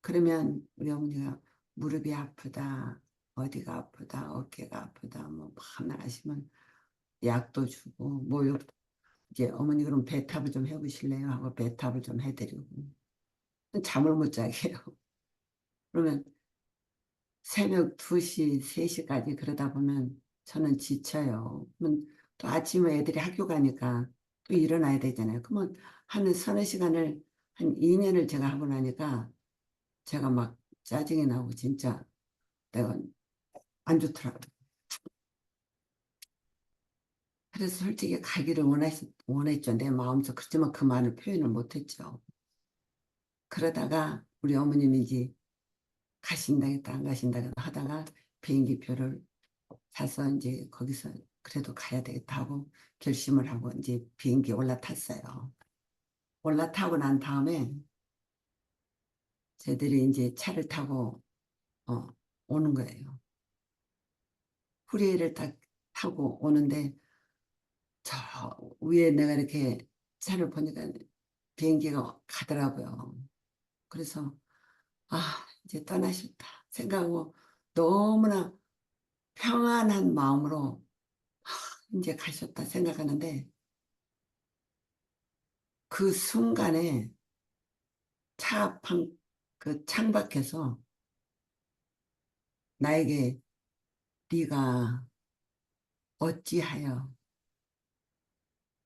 그러면 우리 어머니가 무릎이 아프다, 어디가 아프다, 어깨가 아프다, 뭐 밤날 하시면 약도 주고 뭐 이제 어머니 그럼 배탑을 좀 해보실래요? 하고 배탑을 좀 해드리고 잠을 못 자게 해요. 그러면 새벽 2시, 3시까지 그러다 보면 저는 지쳐요. 그러면 또 아침에 애들이 학교 가니까 또 일어나야 되잖아요. 그러면 한 서너 시간을 한 2년을 제가 하고 나니까 제가 막 짜증이 나고 진짜 내가 안 좋더라고요. 그래서 솔직히 가기를 원했죠. 내 마음속. 그렇지만 그 말을 표현을 못했죠. 그러다가 우리 어머님이 이제 가신다겠다 안 가신다겠다 하다가 비행기표를 사서 이제 거기서 그래도 가야 되겠다 하고 결심을 하고 이제 비행기에 올라탔어요. 올라타고 난 다음에 저희들이 이제 차를 타고 어, 오는 거예요. 후리를 딱 타고 오는데 저 위에 내가 이렇게 차를 보니까 비행기가 가더라고요. 그래서 이제 떠나셨다 생각하고 너무나 평안한 마음으로 이제 가셨다 생각하는데 그 순간에 그 창밖에서 나에게 네가 어찌하여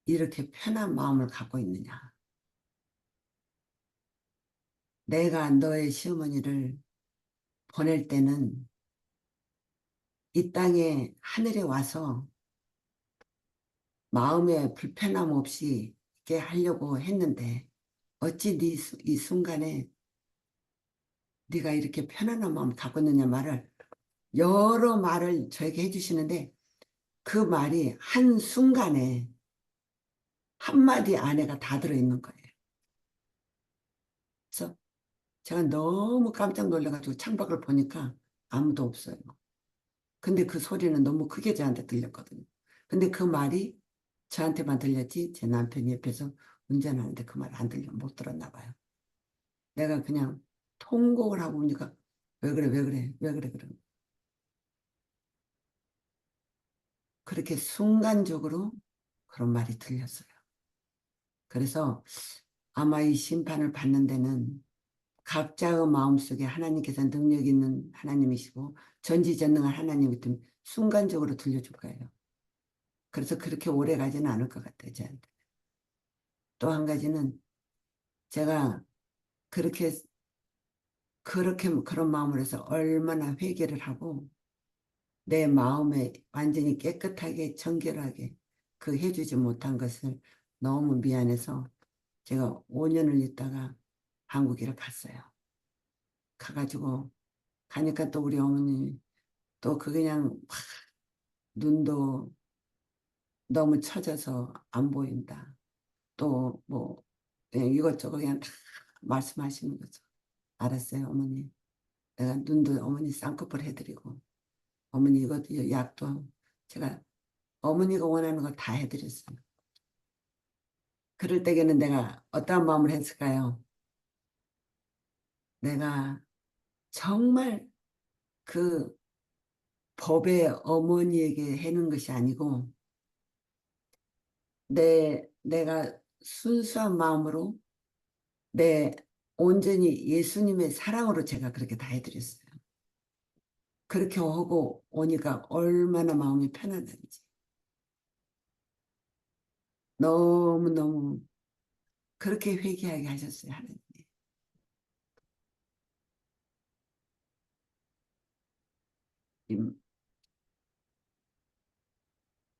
이렇게 편한 마음을 갖고 있느냐. 내가 너의 시어머니를 보낼 때는 이 땅에 하늘에 와서 마음에 불편함 없이 있게 하려고 했는데 어찌 이 순간에 네가 이렇게 편안한 마음을 갖고 있느냐 말을 여러 말을 저에게 해주시는데 그 말이 한순간에 한마디 안에가 다 들어있는 거예요. 그래서 제가 너무 깜짝 놀라가지고 창밖을 보니까 아무도 없어요. 근데 그 소리는 너무 크게 저한테 들렸거든요. 근데 그 말이 저한테만 들렸지 제 남편이 옆에서 운전하는데 그 말 안 들려 못 들었나 봐요. 내가 그냥 통곡을 하고 오니까 왜 그래 왜 그래 왜 그래 그래 그렇게 순간적으로 그런 말이 들렸어요. 그래서 아마 이 심판을 받는 데는 각자의 마음속에 하나님께서 능력 있는 하나님이시고 전지전능한 하나님이 순간적으로 들려줄 거예요. 그래서 그렇게 오래 가지는 않을 것 같아요, 저한테. 또 한 가지는 제가 그렇게 그런 마음으로 해서 얼마나 회개를 하고 내 마음에 완전히 깨끗하게 정결하게 그 해주지 못한 것을 너무 미안해서 제가 5년을 있다가 한국에 갔어요. 가가지고 가니까 또 우리 어머니 또 그 그냥 막 눈도 너무 처져서 안 보인다. 또 뭐 이것저것 그냥 다 말씀하시는 거죠. 알았어요, 어머니. 내가 눈도 어머니 쌍꺼풀 해드리고 어머니 이것도 약도 제가 어머니가 원하는 거 다 해드렸어요. 그럴 때에는 내가 어떠한 마음을 했을까요? 내가 정말 그 법의 어머니에게 해는 것이 아니고 내가 순수한 마음으로 내 온전히 예수님의 사랑으로 제가 그렇게 다 해드렸어요. 그렇게 하고 오니까 얼마나 마음이 편안한지. 너무너무 그렇게 회개하게 하셨어요, 하나님.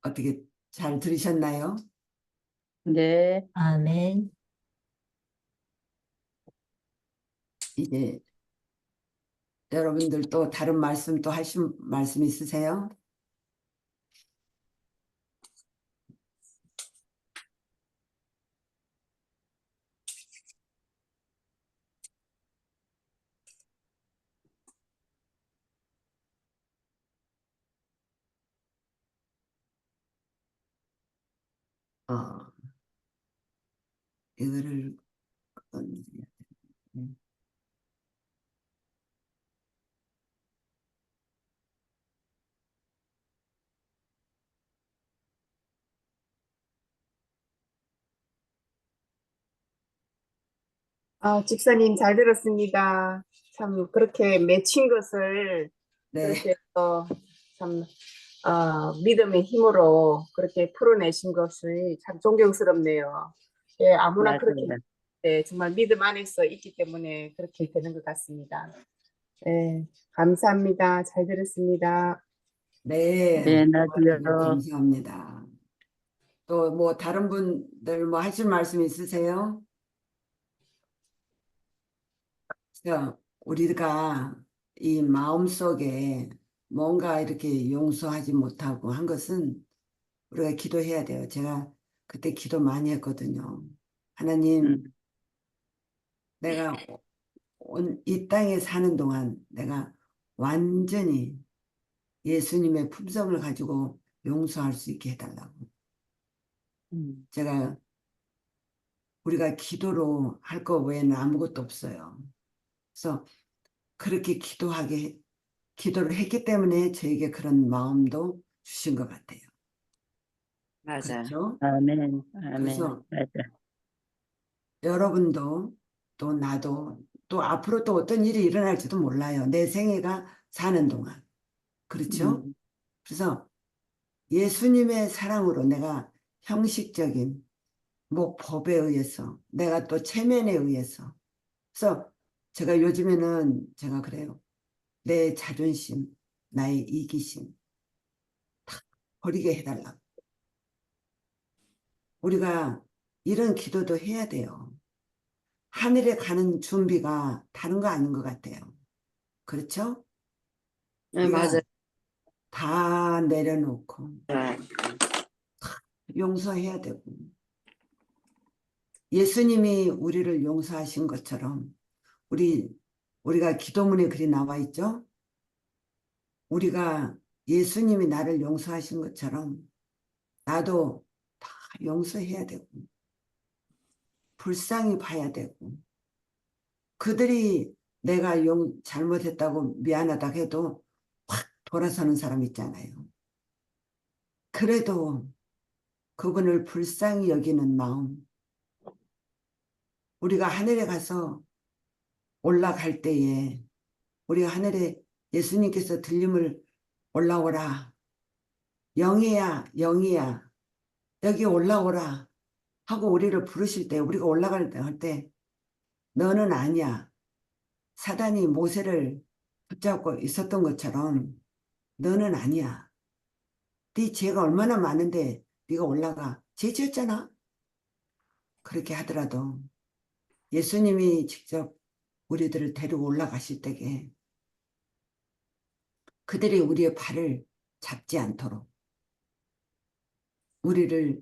어떻게 잘 들으셨나요? 네. 아멘. 이제 여러분들 또 다른 말씀 또 하신 말씀 있으세요? 어, 이거를 음, 집사님 잘 들었습니다. 참 그렇게 맺힌 것을 네, 그렇게 참 믿음의 힘으로 그렇게 풀어내신 것이 참 존경스럽네요. 예, 아무나 그렇게 맞아요. 정말 믿음 안에서 있기 때문에 그렇게 되는 것 같습니다. 예, 감사합니다. 잘 들었습니다. 네, 네, 나도요. 감사합니다. 또 뭐 다른 분들 뭐 하실 말씀 있으세요? 자, 우리가 이 마음속에 뭔가 이렇게 용서하지 못하고 한 것은 우리가 기도해야 돼요. 제가 그때 기도 많이 했거든요. 하나님, 음, 내가 이 땅에 사는 동안 내가 완전히 예수님의 품성을 가지고 용서할 수 있게 해달라고. 음, 제가 우리가 기도로 할 거 외에는 아무것도 없어요. 그래서 그렇게 기도를 했기 때문에 저에게 그런 마음도 주신 것 같아요. 맞아. 그렇죠? 아멘, 아멘, 그래서 맞아. 여러분도 또 나도 또 앞으로 또 어떤 일이 일어날지도 몰라요. 내 생애가 사는 동안. 그렇죠? 음, 그래서 예수님의 사랑으로 내가 형식적인 뭐 법에 의해서 내가 또 체면에 의해서 그래서 제가 요즘에는 제가 그래요. 내 자존심, 나의 이기심 버리게 해달라고. 우리가 이런 기도도 해야 돼요. 하늘에 가는 준비가 다른 거 아닌 것 같아요. 그렇죠? 네, 우리가 맞아요. 다 내려놓고 용서해야 되고 예수님이 우리를 용서하신 것처럼 우리가 기도문에 글이 나와 있죠? 우리가 예수님이 나를 용서하신 것처럼 나도 다 용서해야 되고 불쌍히 봐야 되고 그들이 내가 잘못했다고 미안하다고 해도 확 돌아서는 사람 있잖아요. 그래도 그분을 불쌍히 여기는 마음 우리가 하늘에 가서 올라갈 때에 우리가 하늘에 예수님께서 들림을 올라오라 영희야, 영희야, 여기 올라오라 하고 우리를 부르실 때, 우리가 올라갈 때 할 때, 너는 아니야. 사단이 모세를 붙잡고 있었던 것처럼 너는 아니야. 네 죄가 얼마나 많은데 네가 올라가. 죄 지었잖아. 그렇게 하더라도 예수님이 직접 우리들을 데리고 올라가실 때에 그들이 우리의 발을 잡지 않도록 우리를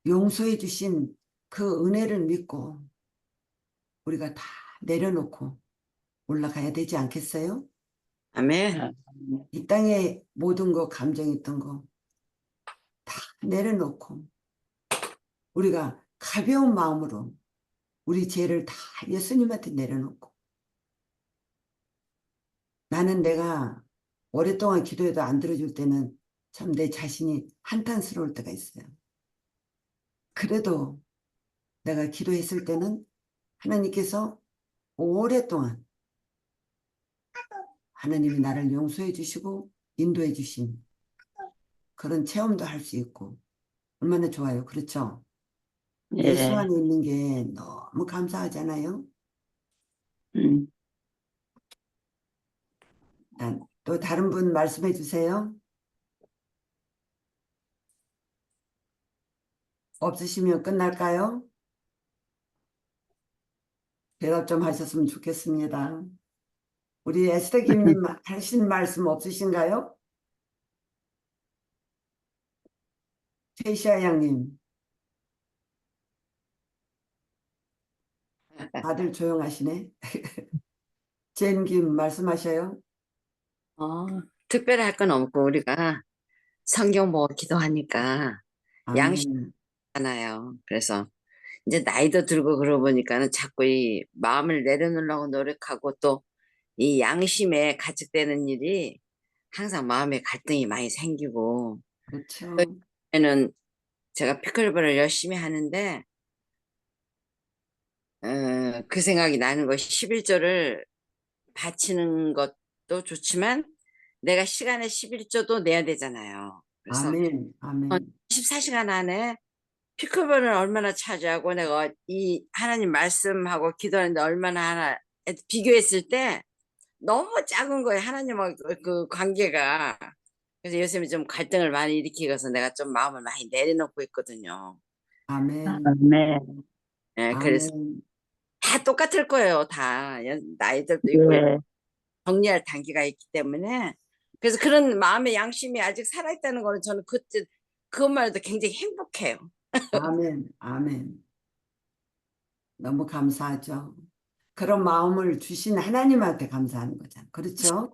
용서해 주신 그 은혜를 믿고 우리가 다 내려놓고 올라가야 되지 않겠어요? 아멘. 아, 이 땅에 모든 거 감정 있던 거 다 내려놓고 우리가 가벼운 마음으로 우리 죄를 다 예수님한테 내려놓고 나는 내가 오랫동안 기도해도 안 들어줄 때는 참 내 자신이 한탄스러울 때가 있어요. 그래도 내가 기도했을 때는 하나님께서 오랫동안 하나님이 나를 용서해 주시고 인도해 주신 그런 체험도 할 수 있고 얼마나 좋아요. 그렇죠? 예수 예. 안에 있는 게 너무 감사하잖아요. 음. 또 다른 분 말씀해 주세요. 없으시면 끝날까요? 대답 좀 하셨으면 좋겠습니다. 우리 에스더 김님 하신 말씀 없으신가요? 최시아 양님, 다들 조용하시네. 제인 김 말씀하셔요. 어, 특별히 할 건 없고 우리가 성경 보고 기도하니까 양식 아멘, 많아요. 그래서 이제 나이도 들고 그러고 보니까는 자꾸 이 마음을 내려놓으려고 노력하고 또 이 양심에 가책되는 일이 항상 마음에 갈등이 많이 생기고 그렇죠. 그때는 제가 피클볼을 열심히 하는데 그 생각이 나는 것이 11조를 바치는 것도 좋지만 내가 시간에 11조도 내야 되잖아요. 그래서 아멘, 아멘, 24시간 안에 피클볼을 얼마나 차지하고 내가 이 하나님 말씀하고 기도하는데 얼마나 하나 비교했을 때 너무 작은 거예요. 하나님하고 그 관계가. 그래서 요즘에 좀 갈등을 많이 일으키고서 내가 좀 마음을 많이 내려놓고 있거든요. 아멘, 아멘. 예, 그래서 아멘, 다 똑같을 거예요. 다 나이들도 있고 예. 정리할 단계가 있기 때문에 그래서 그런 마음의 양심이 아직 살아있다는 거는 저는 그때 그것만 해도 굉장히 행복해요. 아멘, 아멘. 너무 감사하죠. 그런 마음을 주신 하나님한테 감사하는 거잖아요. 그렇죠?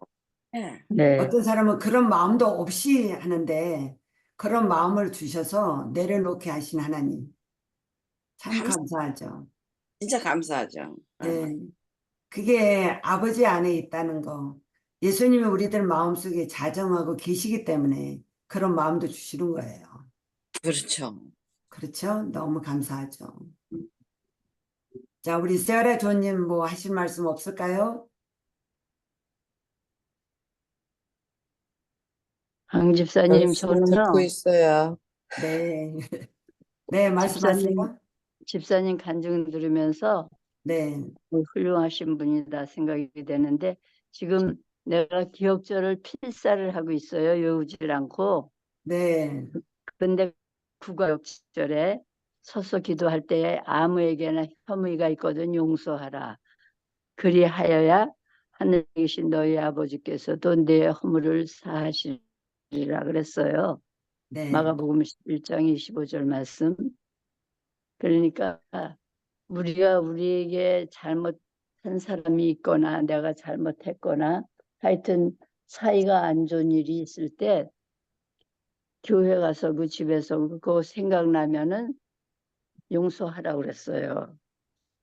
예. 네. 어떤 사람은 그런 마음도 없이 하는데 그런 마음을 주셔서 내려놓게 하신 하나님. 참 감, 감사하죠. 진짜 감사하죠. 네. 그게 아버지 안에 있다는 거. 예수님이 우리들 마음속에 자정하고 계시기 때문에 그런 마음도 주시는 거예요. 그렇죠. 그렇죠? 너무 감사하죠. 자, 우리 세아라 조님 뭐 하실 말씀 없을까요? 강 집사님, 말씀 듣고 저는요, 있어요. 네. 네, 말씀하세요. 집사님 간증 들으면서 네, 훌륭하신 분이다 생각이 되는데, 지금 내가 기억절을 필사를 하고 있어요. 외우질 않고. 네, 근데 국가역절에 서서 기도할 때에 아무에게나 혐의가 있거든 용서하라. 그리하여야 하늘에 계신 너희 아버지께서도 내 허물을 사하시리라 그랬어요. 네, 마가복음 1장 25절 말씀. 그러니까 우리가 우리에게 잘못한 사람이 있거나 내가 잘못했거나 하여튼 사이가 안 좋은 일이 있을 때 교회 가서 그 집에서 그거 생각나면은 용서하라고 그랬어요.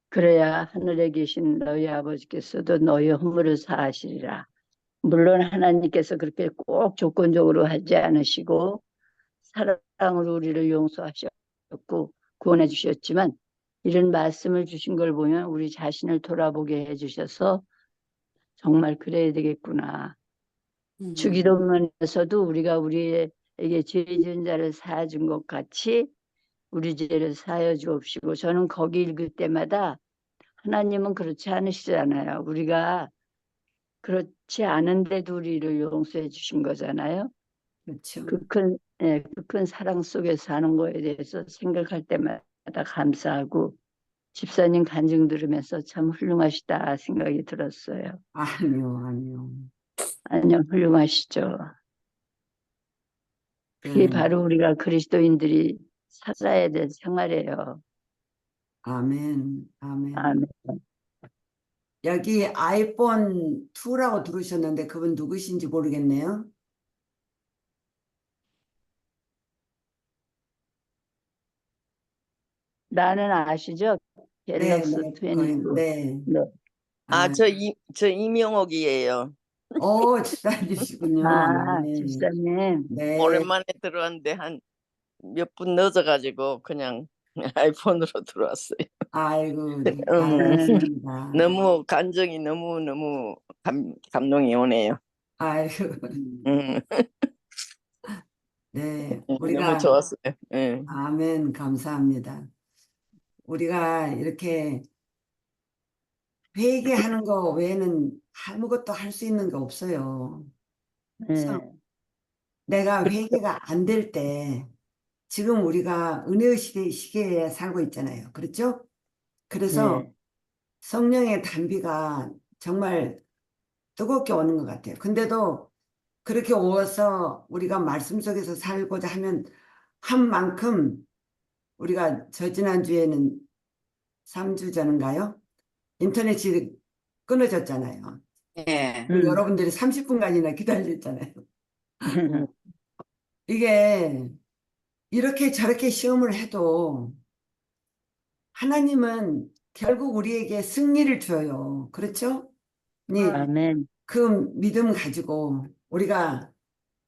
그래야 하늘에 계신 너희 아버지께서도 너희 허물을 사하시리라. 물론 하나님께서 그렇게 꼭 조건적으로 하지 않으시고 사랑으로 우리를 용서하셨고 구원해 주셨지만 이런 말씀을 주신 걸 보면 우리 자신을 돌아보게 해 주셔서 정말 그래야 되겠구나. 주기도문에서도 우리가 우리에게 죄 지은 자를 사하여 준 것 같이 우리 죄를 사하여 주옵시고, 저는 거기 읽을 때마다 하나님은 그렇지 않으시잖아요. 우리가 그렇지 않은데도 우리를 용서해 주신 거잖아요. 그렇죠. 그 큰 사랑 속에 사는 거에 대해서 생각할 때마다 감사하고, 집사님 간증 들으면서 참 훌륭하시다 생각이 들었어요. 아니요, 아니요. 아니요, 훌륭하시죠. 그게 네. 바로 우리가 그리스도인들이 살아야 될 생활이에요. 아멘, 아멘. 아멘. 여기 아이폰 2라고 들으셨는데 그분 누구신지 모르겠네요. 나는 아시죠? 네, 갤럭시 네, 22. 네. 네. 아, 저 이명옥이에요. 집사님이시군요. 네, 집사님. 네. 오랜만에 들어왔는데 한 몇 분 늦어가지고 그냥 아이폰으로 들어왔어요. 아이고, 네, 음, 반갑습니다. 너무 감정이 너무 감동이 오네요. 아이고, 음, 네, 너무 우리가, 좋았어요. 예. 아멘, 감사합니다. 우리가 이렇게 회개하는 거 외에는 아무것도 할 수 있는 게 없어요. 그래서 네. 내가 회개가 안 될 때, 지금 우리가 은혜의 시대에 살고 있잖아요. 그렇죠? 그래서 네. 성령의 단비가 정말 뜨겁게 오는 것 같아요. 근데도 그렇게 오서 우리가 말씀 속에서 살고자 하면 한 만큼 우리가 지난주에는 3주 전인가요? 인터넷이 끊어졌잖아요. 예. 그리고 여러분들이 30분간이나 기다렸잖아요. 이게 이렇게 저렇게 시험을 해도 하나님은 결국 우리에게 승리를 줘요. 그렇죠? 아멘. 그 믿음 가지고 우리가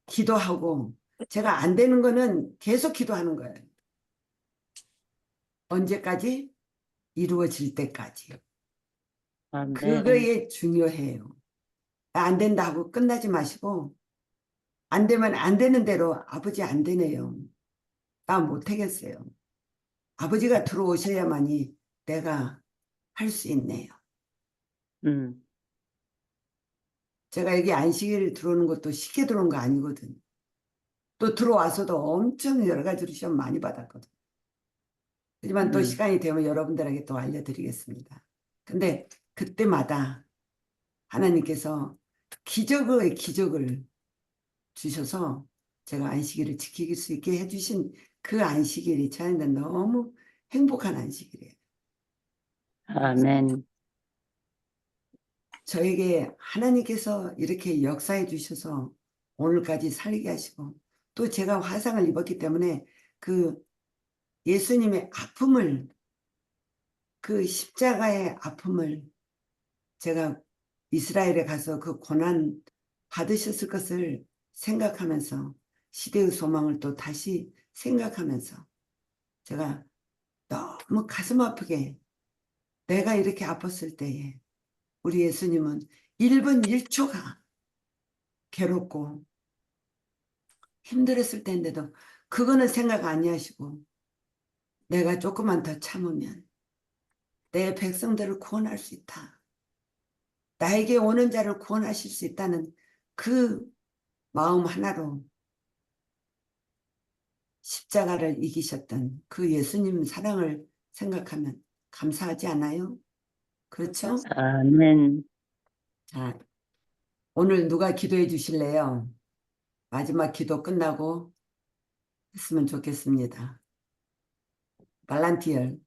기도하고 제가 안 되는 거는 계속 기도하는 거예요. 언제까지? 이루어질 때까지. 아멘. 그거에 중요해요. 안 된다고 끝나지 마시고 안 되면 안 되는 대로 아버지 안 되네요. 나 못하겠어요. 아버지가 들어오셔야만이 내가 할 수 있네요. 음. 제가 여기 안식일 들어오는 것도 쉽게 들어온 거 아니거든. 또 들어와서도 엄청 여러 가지로 시험 많이 받았거든. 하지만 또 시간이 되면 여러분들에게 또 알려드리겠습니다. 근데 그때마다 하나님께서 기적의 기적을 주셔서 제가 안식일을 지킬 수 있게 해주신 그 안식일이 저한테 너무 행복한 안식일이에요. 아멘. 저에게 하나님께서 이렇게 역사해 주셔서 오늘까지 살게 하시고 또 제가 화상을 입었기 때문에 그 예수님의 아픔을 그 십자가의 아픔을 제가 이스라엘에 가서 그 고난 받으셨을 것을 생각하면서 시대의 소망을 또 다시 생각하면서 제가 너무 가슴 아프게 내가 이렇게 아팠을 때에 우리 예수님은 1분 1초가 괴롭고 힘들었을 때인데도 그거는 생각 아니하시고 내가 조금만 더 참으면 내 백성들을 구원할 수 있다. 나에게 오는 자를 구원하실 수 있다는 그 마음 하나로 십자가를 이기셨던 그 예수님 사랑을 생각하면 감사하지 않아요? 그렇죠? 아멘. 자, 오늘 누가 기도해 주실래요? 마지막 기도 끝나고 했으면 좋겠습니다. 발란티얼.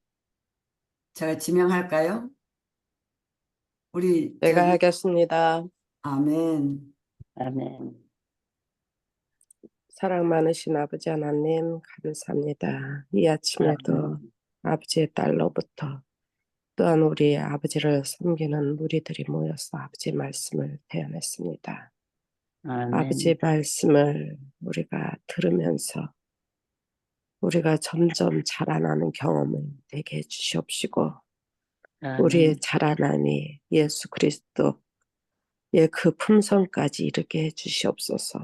제가 지명할까요? 우리 제가 저기 하겠습니다. 아멘. 아멘. 사랑 많으신 아버지 하나님 감사합니다. 이 아침에도 아버지의 딸로부터 또한 우리 아버지를 섬기는 무리들이 모여서 아버지 말씀을 대언했습니다. 아버지 아멘. 말씀을 우리가 들으면서 우리가 점점 자라나는 경험을 되게 해주시옵시고 우리의 아멘. 자라남이 예수 그리스도 예, 그 품성까지 이르게 해주시옵소서.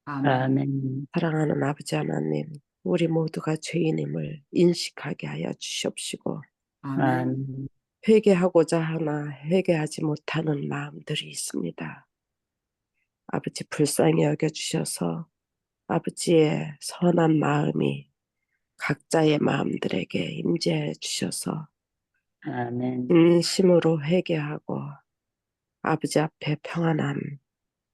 아멘. 아멘. 사랑하는 아버지 하나님, 우리 모두가 죄인임을 인식하게 하여 주시옵시고, 아멘. 아멘. 회개하고자 하나 회개하지 못하는 마음들이 있습니다. 아버지 불쌍히 여겨주셔서 아버지의 선한 마음이 각자의 마음들에게 임재해 주셔서 아멘. 진심으로 회개하고 아버지 앞에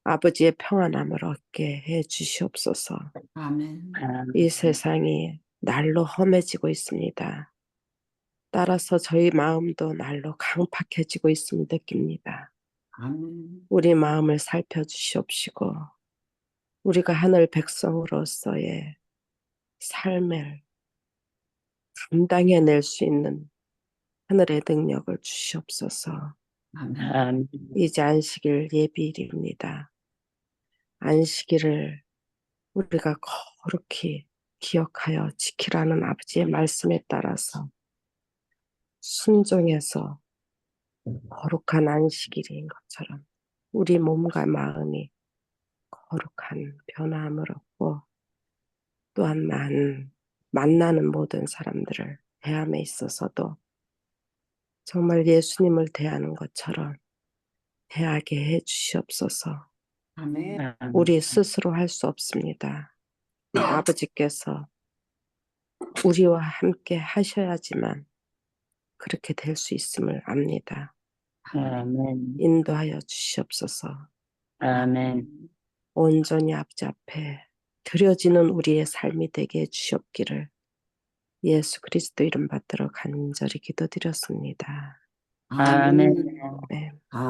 아버지의 평안함을 얻게 해 주시옵소서. 아멘. 이 세상이 날로 험해지고 있습니다. 따라서 저희 마음도 날로 강팍해지고 있음을 느낍니다. 아멘. 우리 마음을 살펴주시옵시고 우리가 하늘 백성으로서의 삶을 감당해낼 수 있는 하늘의 능력을 주시옵소서. 아멘. 아멘. 이제 안식일 예비일입니다. 안식일을 우리가 거룩히 기억하여 지키라는 아버지의 말씀에 따라서 순종해서 거룩한 안식일인 것처럼 우리 몸과 마음이 거룩한 변화함을 얻고 또한 만나는 모든 사람들을 대함에 있어서도 정말 예수님을 대하는 것처럼 대하게 해 주시옵소서. 아멘. 우리 스스로 할 수 없습니다. 아버지께서 우리와 함께 하셔야지만 그렇게 될 수 있음을 압니다. 아멘. 인도하여 주시옵소서. 아멘. 온전히 아버지 앞에 드려지는 우리의 삶이 되게 해 주시옵기를 예수 그리스도 이름 받들어 간절히 기도드렸습니다. 아멘. 네. 아멘.